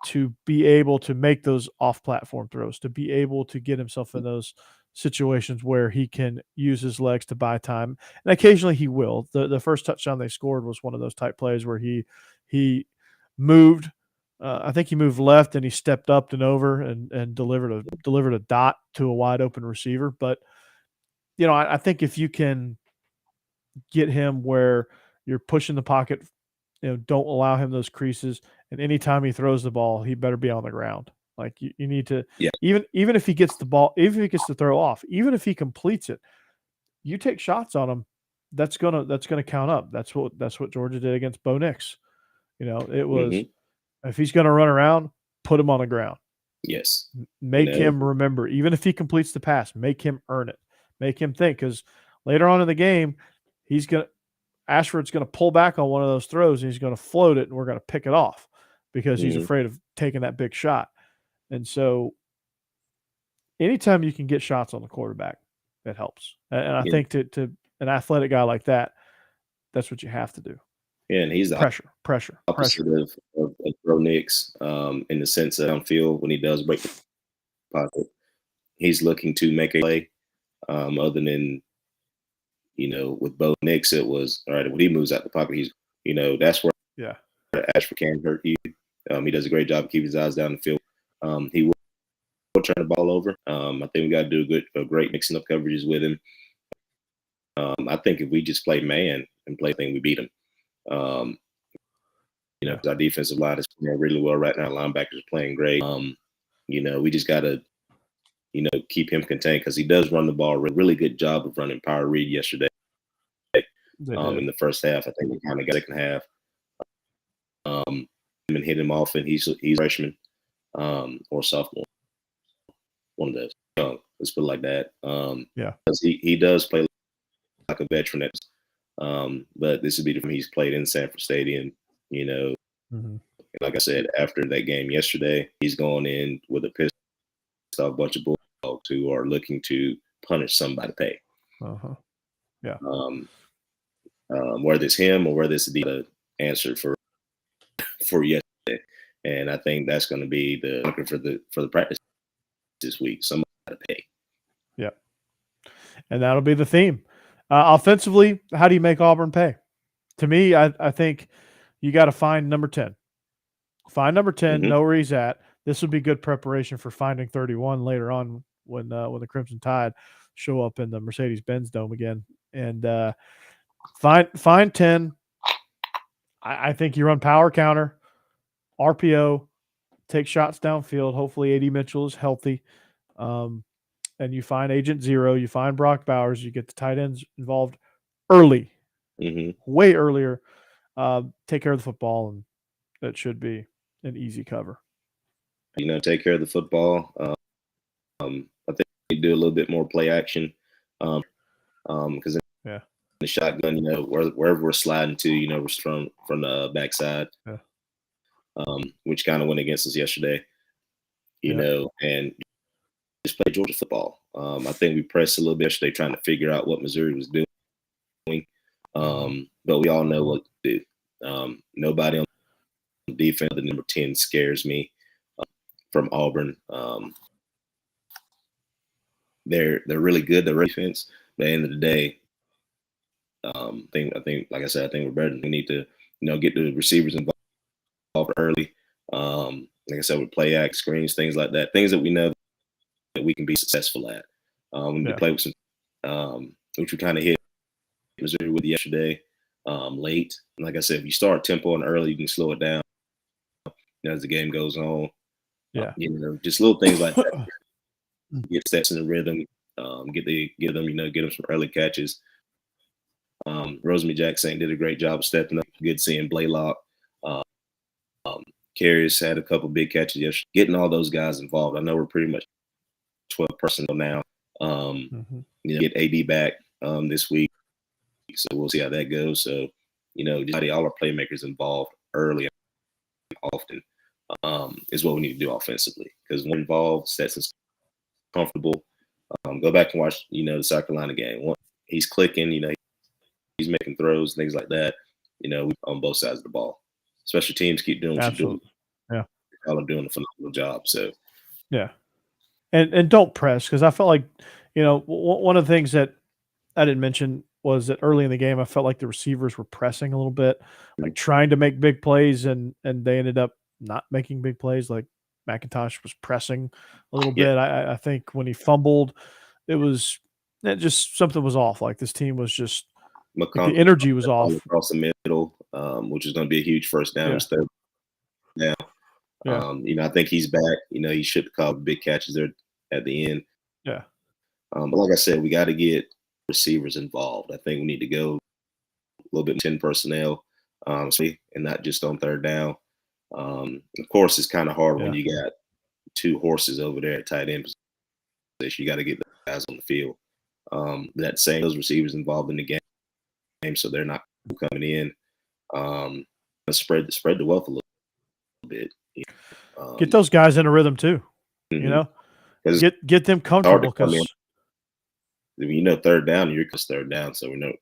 to be able to make those off-platform throws, to be able to get himself in those situations where he can use his legs to buy time. And occasionally he will. The first touchdown they scored was one of those type plays where he moved. I think he moved left and he stepped up and over and delivered a dot to a wide open receiver. But, I think if you can get him where you're pushing the pocket, don't allow him those creases. And anytime he throws the ball, he better be on the ground. Like you need to, even if he gets the ball, even if he gets to throw off, even if he completes it, you take shots on him. That's gonna count up. That's what Georgia did against Bo Nix. It was if he's gonna run around, put him on the ground. Yes, make him remember. Even if he completes the pass, make him earn it. Make him think, because later on in the game, Ashford's going to pull back on one of those throws and he's going to float it and we're going to pick it off because he's afraid of taking that big shot. And so anytime you can get shots on the quarterback, that helps. And I think to an athletic guy like that, that's what you have to do. Yeah, and he's the pressure. of Bo Nix in the sense that downfield when he does break the pocket, he's looking to make a play other than with Bo Nix, it was all right. When he moves out the pocket, he's, that's where Ashford can hurt you. He does a great job of keeping his eyes down the field. He will turn the ball over. I think we got to do a great mixing up coverages with him. I think if we just play man and play thing, we beat him. Our defensive line is playing really well right now. Linebackers are playing great. We just got to keep him contained because he does run the ball. Really good job of running power read yesterday. In the first half, I think we kind of got second half. And hit him off, and he's a freshman or sophomore. One of those. Let's put it like that. Because he does play like a veteran. But this would be the he's played in Sanford Stadium. Like I said, after that game yesterday, he's going in with a pissed off bunch of Bulldogs who are looking to punish somebody to pay. Whether it's him or whether it's the answer for yesterday, and I think that's going to be the for the practice this week. Somebody to pay. Yeah, and that'll be the theme. Offensively, how do you make Auburn pay? To me, I think you got to find number 10. Find number 10, know where he's at. This would be good preparation for finding 31 later on when the Crimson Tide show up in the Mercedes-Benz Dome again. And find 10. I think you run power counter, RPO, take shots downfield. Hopefully A.D. Mitchell is healthy. And you find Agent Zero. You find Brock Bowers. You get the tight ends involved early, way earlier. Take care of the football, and that should be an easy cover. Take care of the football. I think we do a little bit more play action because in the shotgun, wherever we're sliding to, we're from the backside, which kind of went against us yesterday, and just play Georgia football. I think we pressed a little bit yesterday trying to figure out what Missouri was doing. But we all know what to do. Nobody on defense, the number 10 scares me from Auburn. They're really good, the defense. But at the end of the day, I think, like I said, I think we're better. We need to, get the receivers involved early. Like I said, with play act, screens, things like that, things that we know that we can be successful at. We need to play with some, which we kind of hit Missouri with yesterday, late. And like I said, if you start tempo and early, you can slow it down as the game goes on. Yeah, just little things like that. Get sets in the rhythm, get them some early catches. Rosemary Jackson did a great job of stepping up. Good seeing Blaylock. Kirbys had a couple big catches yesterday. Getting all those guys involved. I know we're pretty much 12 personnel now. Get AD back this week, so we'll see how that goes. So, just all our playmakers involved early and often is what we need to do offensively. Because when involved, Stetson's comfortable. Go back and watch, the South Carolina game. He's clicking, he's making throws, things like that. On both sides of the ball. Special teams keep doing what you're doing. Yeah, y'all are doing a phenomenal job. So, yeah, and don't press, because I felt like, one of the things that I didn't mention was that early in the game I felt like the receivers were pressing a little bit, like trying to make big plays, and they ended up not making big plays. Like McIntosh was pressing a little bit. I think when he fumbled, it just something was off. Like this team was just the energy was off across the middle, which is going to be a huge first down. Now, I think he's back. He should call big catches there at the end. Yeah. But like I said, we got to get receivers involved. I think we need to go a little bit 10 personnel, and not just on third down. Of course, it's kind of hard when you got two horses over there at tight end position. You got to get the guys on the field. That saying, those receivers involved in the game, so they're not coming in. Spread the wealth a little bit. Get those guys in a rhythm too. Get them comfortable, because third down, you're just third down, so we know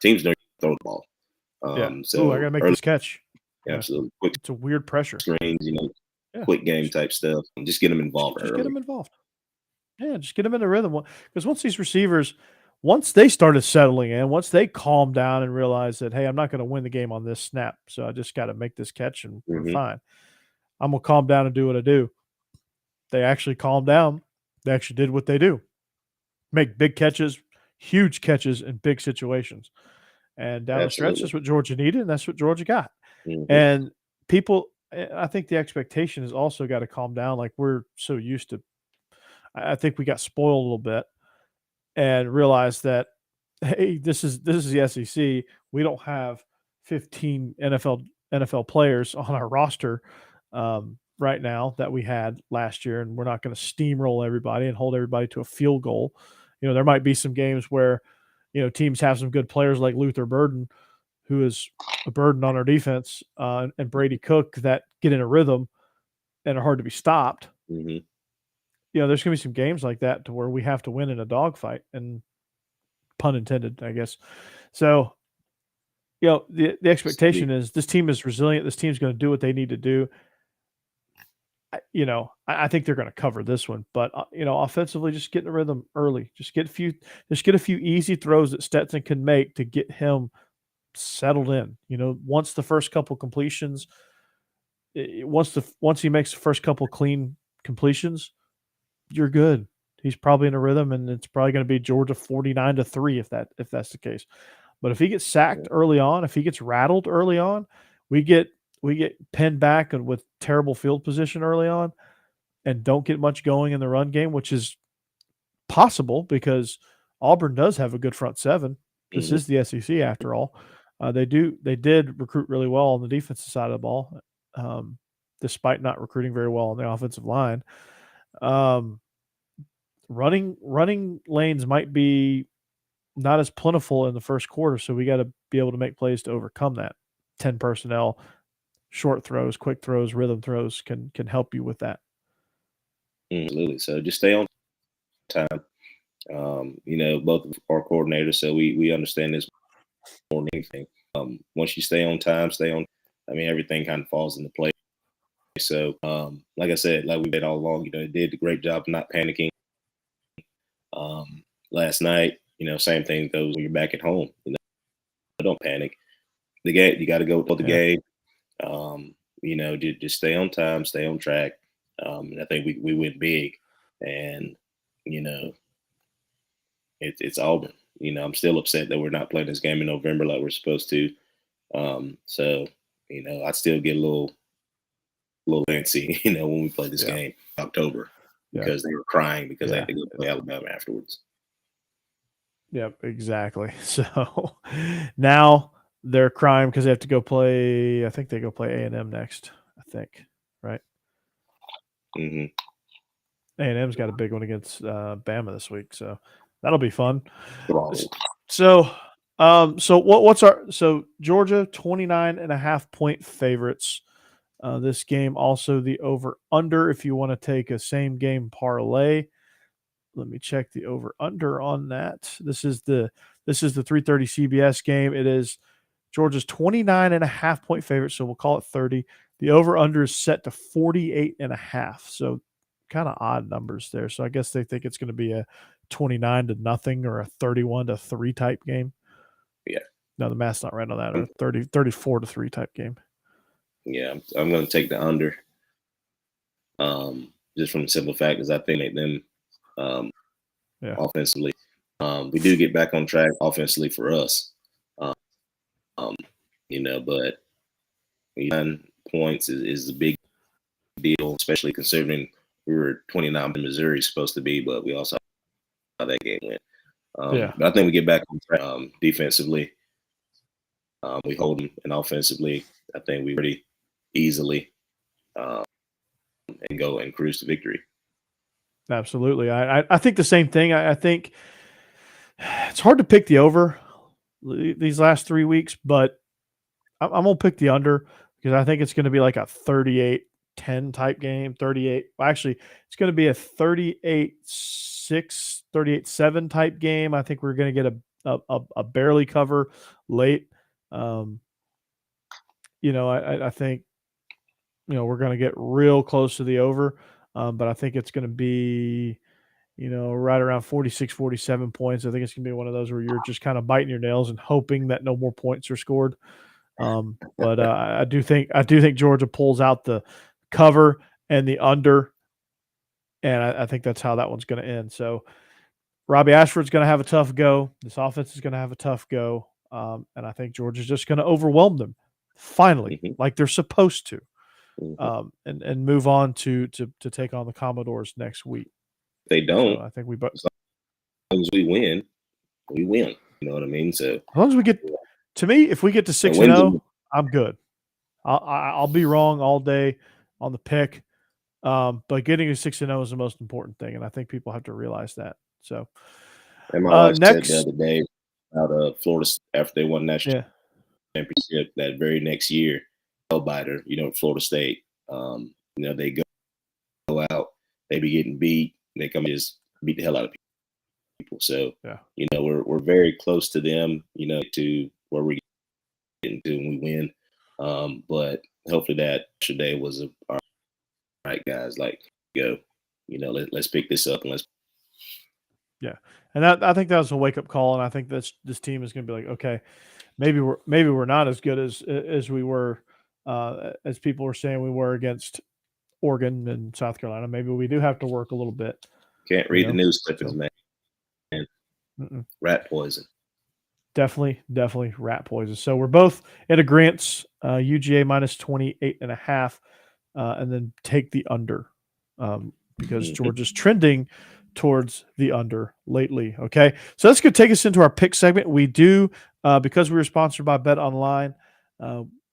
teams know you throw the ball. So I gotta make this catch. Yeah, absolutely. It's a weird pressure. Screens, quick game type stuff. Just get them involved Just early. get them involved. Yeah, just get them in the rhythm. Because once these receivers, once they started settling in, once they calmed down and realized that, hey, I'm not going to win the game on this snap, so I just got to make this catch and we're fine. I'm going to calm down and do what I do. They actually calmed down. They actually did what they do. Make big catches, huge catches in big situations. And down the stretch, that's what Georgia needed, and that's what Georgia got. And people, I think the expectation has also got to calm down. Like, we're so used to, I think we got spoiled a little bit and realized that, hey, this is the SEC. We don't have 15 NFL players on our roster right now that we had last year, and we're not going to steamroll everybody and hold everybody to a field goal. There might be some games where, teams have some good players like Luther Burden, who is a burden on our defense, and Brady Cook, that get in a rhythm and are hard to be stopped. There's going to be some games like that to where we have to win in a dogfight, and pun intended, I guess. So, the expectation is this team is resilient. This team's going to do what they need to do. I think they're going to cover this one, but offensively, just get in a rhythm early. Just get a few easy throws that Stetson can make to get him settled in. Once the first couple completions, once he makes the first couple clean completions, you're good. He's probably in a rhythm, and it's probably going to be Georgia 49-3 if that's the case. But if he gets sacked early on, if he gets rattled early on, we get pinned back and with terrible field position early on, and don't get much going in the run game, which is possible because Auburn does have a good front seven. This is the SEC after all. They did recruit really well on the defensive side of the ball, despite not recruiting very well on the offensive line. Running lanes might be not as plentiful in the first quarter, so we got to be able to make plays to overcome that. 10 personnel, short throws, quick throws, rhythm throws can help you with that. Absolutely. So just stay on time. Both of our coordinators, so we understand this more than anything. Once you stay on time, everything kind of falls into place. So, like I said, like we did all along, they did a great job of not panicking. Last night, same thing goes when you're back at home. Don't panic. The game, you got to go for the game. Just stay on time, stay on track. And I think we went big, and it's Auburn. I'm still upset that we're not playing this game in November like we're supposed to. So I still get a little antsy, when we play this game in October because they were crying because they had to go play Alabama afterwards. Yep, exactly. So now they're crying because they have to go play. I think they go play A&M next. I think, right? Mm-hmm. A&M's got a big one against Bama this week, so that'll be fun. Wow. So what's our Georgia 29.5-point favorites this game. Also the over under if you want to take a same game parlay. Let me check the over under on that. This is the 3:30 CBS game. It is Georgia's 29.5-point favorite, so we'll call it 30. The over under is set to 48.5. So kind of odd numbers there. So I guess they think it's going to be a 29-0 or a 31-3 type game. Yeah. No, the math's not right on that. Or 34-3 type game. Yeah, I'm going to take the under. Just from the simple fact is I think them offensively. We do get back on track offensively for us. But 9 points is a big deal, especially considering we were 29 in Missouri supposed to be, but we also how that game went. But I think we get back on track defensively. We hold them, and offensively, I think we pretty easily and go and cruise to victory. Absolutely. I think the same thing. I think it's hard to pick the over these last 3 weeks, but I'm going to pick the under because I think it's going to be like a 38-10 type game. 38. Actually, it's going to be a 38-6, 38-7 type game. I think we're going to get a barely cover late. I think, we're going to get real close to the over. But I think it's going to be, right around 46, 47 points. I think it's going to be one of those where you're just kind of biting your nails and hoping that no more points are scored. But I do think Georgia pulls out the cover and the under, and I think that's how that one's going to end. So Robbie Ashford's going to have a tough go. This offense is going to have a tough go, and I think Georgia's just going to overwhelm them finally, like they're supposed to. And move on to take on the Commodores next week. If they don't, so I think as long as we win, we win. You know what I mean? So as long as we get, to me, if we get to 6-0, I'm good. I'll be wrong all day on the pick, but getting to 6-0 is the most important thing, and I think people have to realize that. So, and my wife said the other day out of Florida after they won national championship that very next year. Biter, Florida State. They go out, they be getting beat, they come and just beat the hell out of people. So, we're very close to them, to where we're getting to when we win. But hopefully that today was all right, guys. Like, go, let's pick this up and let's. Yeah, and I think that was a wake up call, and I think this team is going to be like, okay, maybe we're not as good as we were. As people were saying we were against Oregon and South Carolina. Maybe we do have to work a little bit. Can't read the news clippings, man. Rat poison. Definitely rat poison. So we're both in agreement. UGA minus 28.5, and then take the under because Georgia's trending towards the under lately. Okay, so that's going to take us into our pick segment. We do because we were sponsored by Bet Online.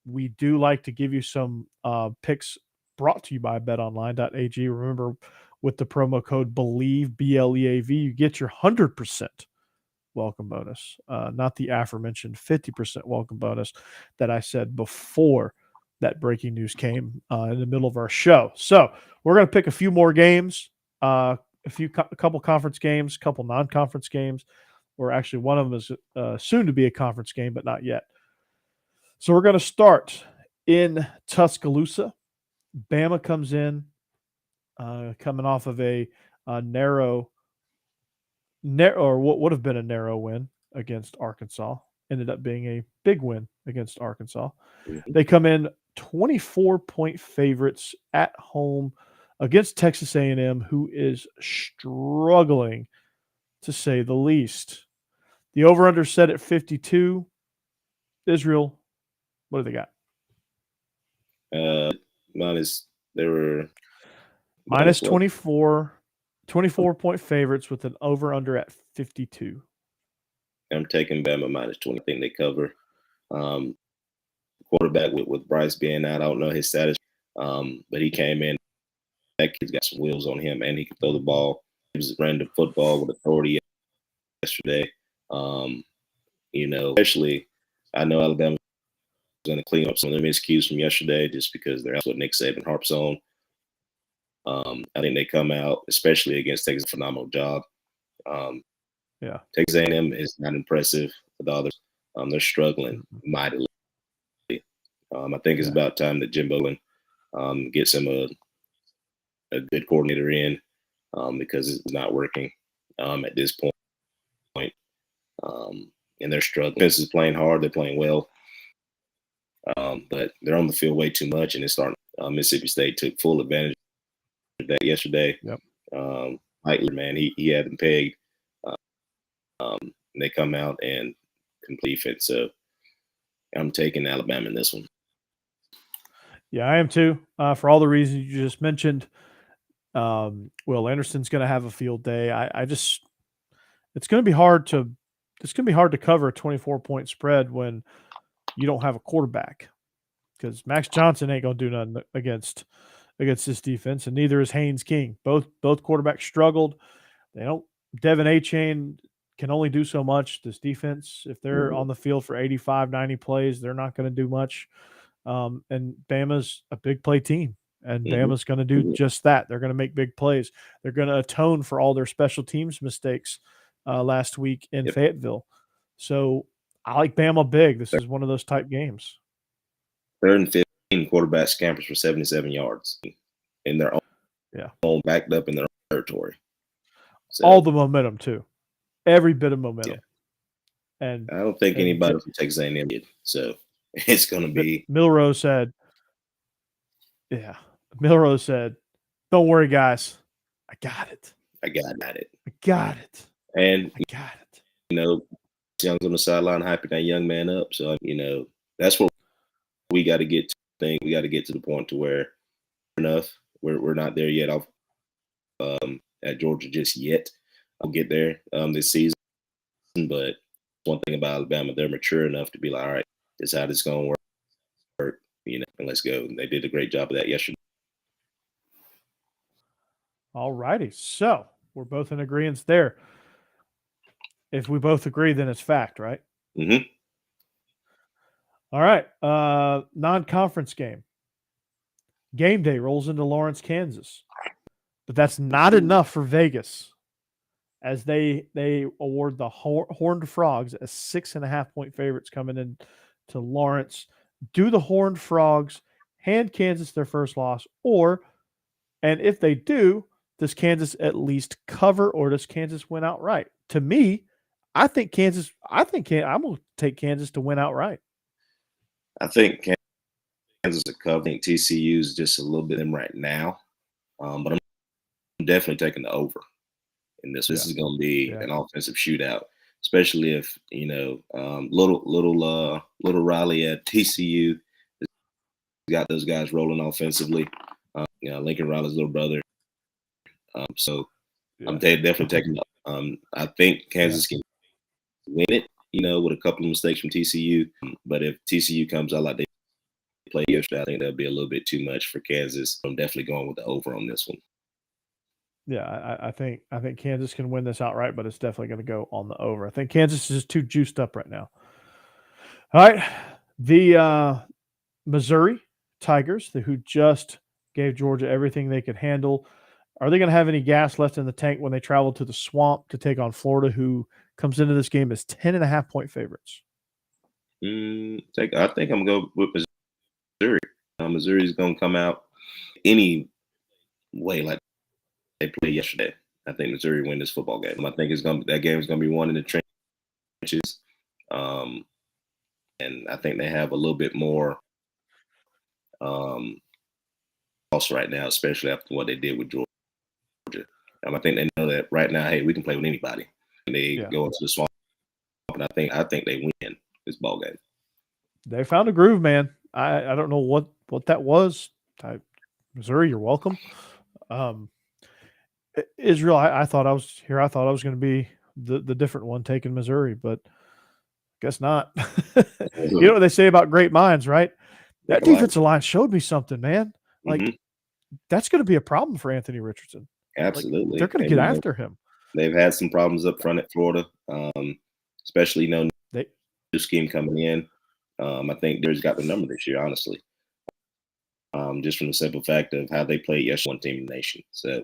We do like to give you some picks brought to you by betonline.ag. Remember, with the promo code BELIEVE, BLEAV, you get your 100% welcome bonus, not the aforementioned 50% welcome bonus that I said before that breaking news came in the middle of our show. So we're going to pick a few more games a couple conference games, couple non-conference games, or actually one of them is soon to be a conference game, but not yet. So we're going to start in Tuscaloosa. Bama comes in, coming off of a narrow, or what would have been a narrow win against Arkansas. Ended up being a big win against Arkansas. Mhm. They come in 24-point favorites at home against Texas A&M, who is struggling, to say the least. The over-under set at 52. Israel, what do they got? They were Minus 24-point favorites with an over-under at 52. I'm taking Bama minus 20. I think they cover. Quarterback with Bryce being out, I don't know his status, but he came in. That kid's got some wheels on him, and he can throw the ball. He was ran the football with authority yesterday. Especially I know Alabama is going to clean up some of their miscues from yesterday, just because that's what Nick Saban harps on. I think they come out, especially against Texas, a phenomenal job. Texas A&M is not impressive with others. They're struggling mightily. I think it's about time that Jim Bowen gets him a good coordinator in, because it's not working at this point. And they're struggling. Defense is playing hard. They're playing well. But they're on the field way too much, and it's starting. Mississippi State took full advantage of that yesterday. Yep. Lightly, man, he had them pegged. They come out and complete defense. So I'm taking Alabama in this one. Yeah, I am too. For all the reasons you just mentioned. Will Anderson's going to have a field day. It's going to be hard to cover a 24-point spread when you don't have a quarterback, because Max Johnson ain't going to do nothing against this defense, and neither is Haynes King. Both quarterbacks struggled. Devin Achane can only do so much. This defense, if they're on the field for 85, 90 plays, they're not going to do much. And Bama's a big play team, and Bama's going to do just that. They're going to make big plays. They're going to atone for all their special teams mistakes last week in Fayetteville. So I like Bama big. This is one of those type games. 3rd and 15, quarterback scampers for 77 yards in their own, backed up in their own territory. So, all the momentum too, every bit of momentum. Yeah. And I don't think anybody from Texas A&M did. So it's going to be. Milrose said, "Don't worry, guys, I got it. I got it. And I got it. Young's on the sideline hyping that young man up. So that's what we got to get to. We got to get to the point to where we're not there yet. At Georgia just yet. I'll get there this season. But one thing about Alabama, they're mature enough to be like, all right, this is how this is going to work, and let's go. And they did a great job of that yesterday. All righty. So we're both in agreement there. If we both agree, then it's fact, right? Mm-hmm. All right. Non-conference game. Game day rolls into Lawrence, Kansas. But that's not enough for Vegas, as they award the Horned Frogs as 6.5-point favorites coming in to Lawrence. Do the Horned Frogs hand Kansas their first loss, and if they do, does Kansas at least cover, or does Kansas win outright? To me, I'm going to take Kansas to win outright. I think Kansas to cover. I think TCU is just a little bit in right now, but I'm definitely taking the over in this. This is going to be an offensive shootout, especially if little Riley at TCU has got those guys rolling offensively. Lincoln Riley's little brother. I'm definitely taking. I think Kansas can win it. With a couple of mistakes from TCU, but if TCU comes out like they played yesterday, I think that'll be a little bit too much for Kansas. I'm definitely going with the over on this one. Yeah, I think Kansas can win this outright, but it's definitely going to go on the over. I think Kansas is too juiced up right now. All right, the Missouri Tigers, who just gave Georgia everything they could handle, Are they going to have any gas left in the tank when they travel to the Swamp to take on Florida, who comes into this game as 10.5-point favorites? I think I'm going to go with Missouri. Missouri's going to come out any way like they played yesterday. I think Missouri win this football game. I think that game is going to be won in the trenches. And I think they have a little bit more loss right now, especially after what they did with Georgia. I think they know that right now, hey, we can play with anybody. And they go into the Swamp, and I think they win this ball game. They found a groove, man. I don't know what that was. Missouri, you're welcome. Israel, I thought I was here. I thought I was going to be the different one taking Missouri, but guess not. You know what they say about great minds, right? That defensive line showed me something, man. Like, that's going to be a problem for Anthony Richardson. Absolutely. Like, they're going to get after him. They've had some problems up front at Florida, especially, new scheme coming in. I think they've got the number this year, honestly, just from the simple fact of how they played yesterday, one team in the nation. So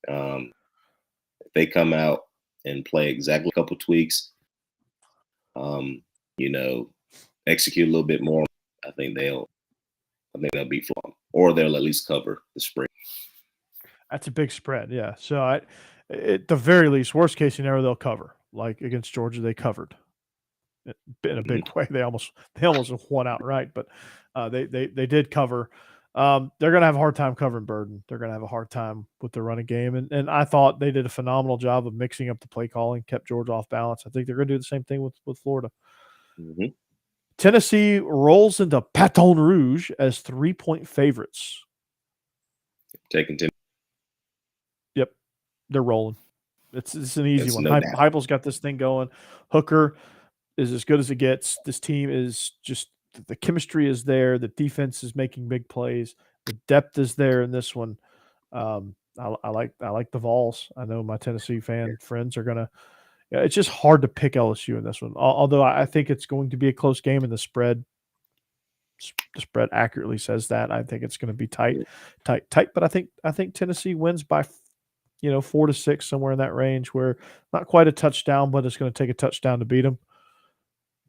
if they come out and play exactly a couple tweaks, execute a little bit more, I think they'll beat Florida, or they'll at least cover the spread. That's a big spread, yeah. So at the very least, worst case scenario, they'll cover. Like against Georgia, they covered in a big way. They almost won outright, but they did cover. They're going to have a hard time covering Burden. They're going to have a hard time with the running game, and I thought they did a phenomenal job of mixing up the play calling, kept Georgia off balance. I think they're going to do the same thing with Florida. Mm-hmm. Tennessee rolls into Baton Rouge as 3-point favorites. Taking Tennessee. Yep, they're rolling. It's an easy one. No Heupel's got this thing going. Hooker is as good as it gets. This team is just the chemistry is there. The defense is making big plays. The depth is there in this one. I like the Vols. I know my Tennessee friends are gonna. Yeah, it's just hard to pick LSU in this one. Although I think it's going to be a close game, and the spread accurately says that. I think it's going to be tight. But I think Tennessee wins by 4 to 6, somewhere in that range, where not quite a touchdown, but it's going to take a touchdown to beat them.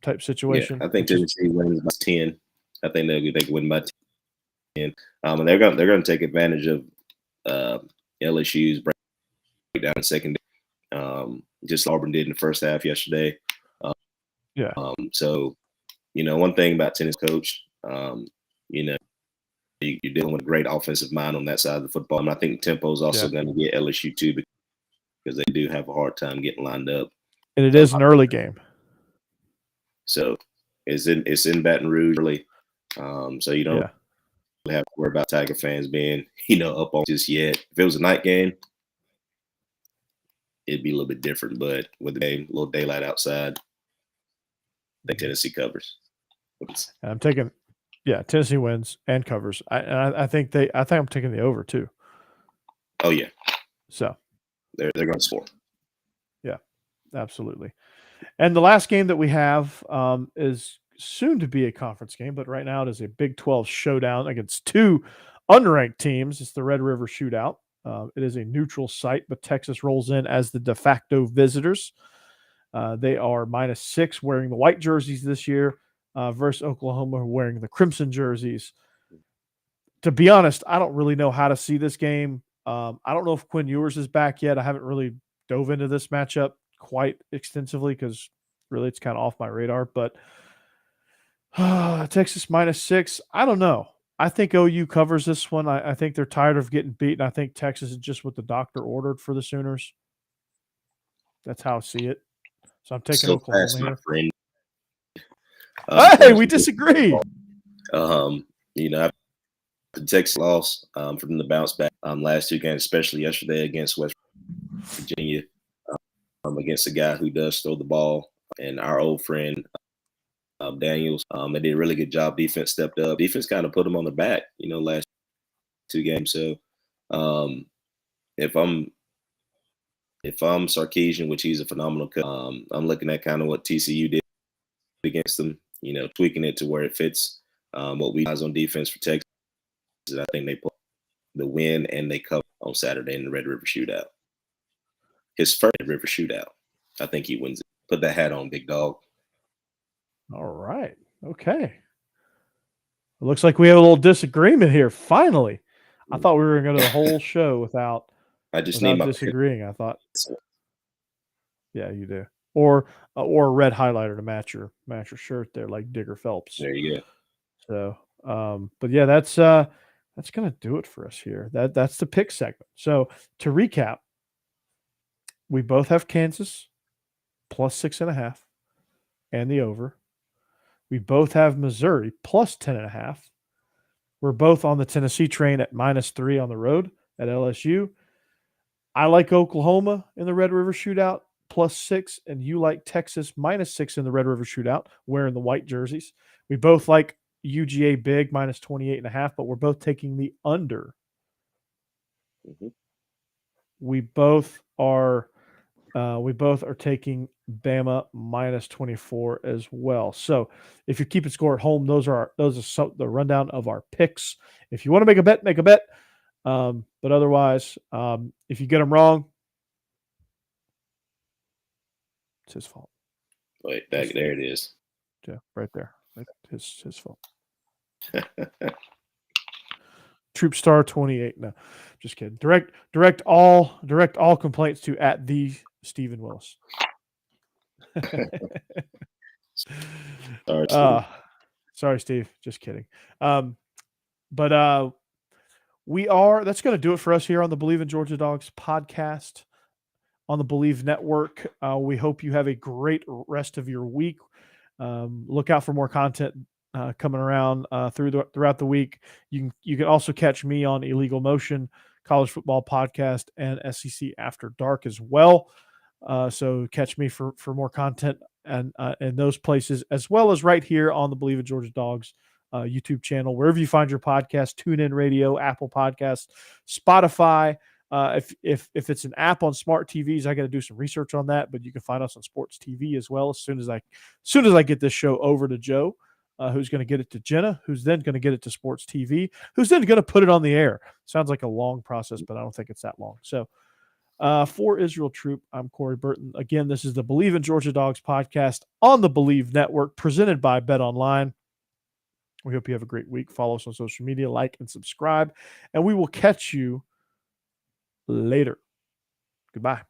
Type situation. Yeah, I think Tennessee wins by 10. I think they can win by 10. And they're going to take advantage of LSU's breakdown secondary. Just Auburn did in the first half yesterday. So, one thing about tennis coach, you're dealing with a great offensive mind on that side of the football. And I think tempo is also going to get LSU too, because they do have a hard time getting lined up. And it is an early game. So it's in Baton Rouge early. So you don't have to worry about Tiger fans being, up on just yet. If it was a night game, it'd be a little bit different, but with the game, a little daylight outside, I think Tennessee covers. I'm taking, Tennessee wins and covers. I think I'm taking the over too. Oh yeah. So they're going to score. Yeah, absolutely. And the last game that we have is soon to be a conference game, but right now it is a Big 12 showdown against two unranked teams. It's the Red River Shootout. It is a neutral site, but Texas rolls in as the de facto visitors. They are -6 wearing the white jerseys this year versus Oklahoma wearing the crimson jerseys. To be honest, I don't really know how to see this game. I don't know if Quinn Ewers is back yet. I haven't really dove into this matchup quite extensively because really it's kind of off my radar. But Texas -6, I don't know. I think OU covers this one. I think they're tired of getting beaten. I think Texas is just what the doctor ordered for the Sooners. That's how I see it. So I'm taking Oklahoma here. Hey, we disagree. The Texas loss from the bounce back last 2 games, especially yesterday against West Virginia, against a guy who does throw the ball, and our old friend Daniels. They did a really good job. Defense stepped up. Defense kind of put them on the back, last 2 games. So if I'm Sarkisian, which he's a phenomenal coach, I'm looking at kind of what TCU did against them, tweaking it to where it fits what we guys on defense for Texas. I think they put the win and they cover. on Saturday in the Red River Shootout. His first Red River Shootout. I think he wins it. Put that hat on, big dog. All right. Okay. It looks like we have a little disagreement here. Finally. I thought we were going to go the whole show without disagreeing. I thought. Yeah, you do. Or a red highlighter to match your shirt there, like Digger Phelps. There you go. So, but yeah, that's going to do it for us here. That's the pick segment. So to recap, we both have Kansas plus 6.5 and the over. We both have Missouri plus 10.5. We're both on the Tennessee train at -3 on the road at LSU. I like Oklahoma in the Red River Shootout +6, and you like Texas -6 in the Red River Shootout, wearing the white jerseys. We both like UGA big -28.5, but we're both taking the under. Mm-hmm. We both are taking Bama -24 as well. So if you're keeping score at home, those are the rundown of our picks. If you want to make a bet, make a bet. But otherwise, if you get them wrong, it's his fault. Wait, there it is. Yeah, right there. His fault. Troop Star 28. No, just kidding. Direct all complaints to at the Stephen Willis. Sorry, Steve. Just kidding. But that's going to do it for us here on the Believe in Georgia Dogs podcast on the Believe Network. We hope you have a great rest of your week. Look out for more content coming around throughout the week. You can also catch me on Illegal Motion, College Football Podcast, and SEC After Dark as well. So catch me for more content and in those places, as well as right here on the Believe in Georgia Dogs YouTube channel, wherever you find your podcast, TuneIn Radio, Apple Podcasts, Spotify. If it's an app on smart TVs, I got to do some research on that, but you can find us on Sports TV as well. As soon as I get this show over to Joe, who's going to get it to Jenna, who's then going to get it to Sports TV, who's then going to put it on the air. Sounds like a long process, but I don't think it's that long. So for Israel Troop, I'm Corey Burton. Again, this is the Believe in Georgia Dogs podcast on the Believe Network, presented by Bet Online. We hope you have a great week. Follow us on social media, like and subscribe, and we will catch you later. Goodbye.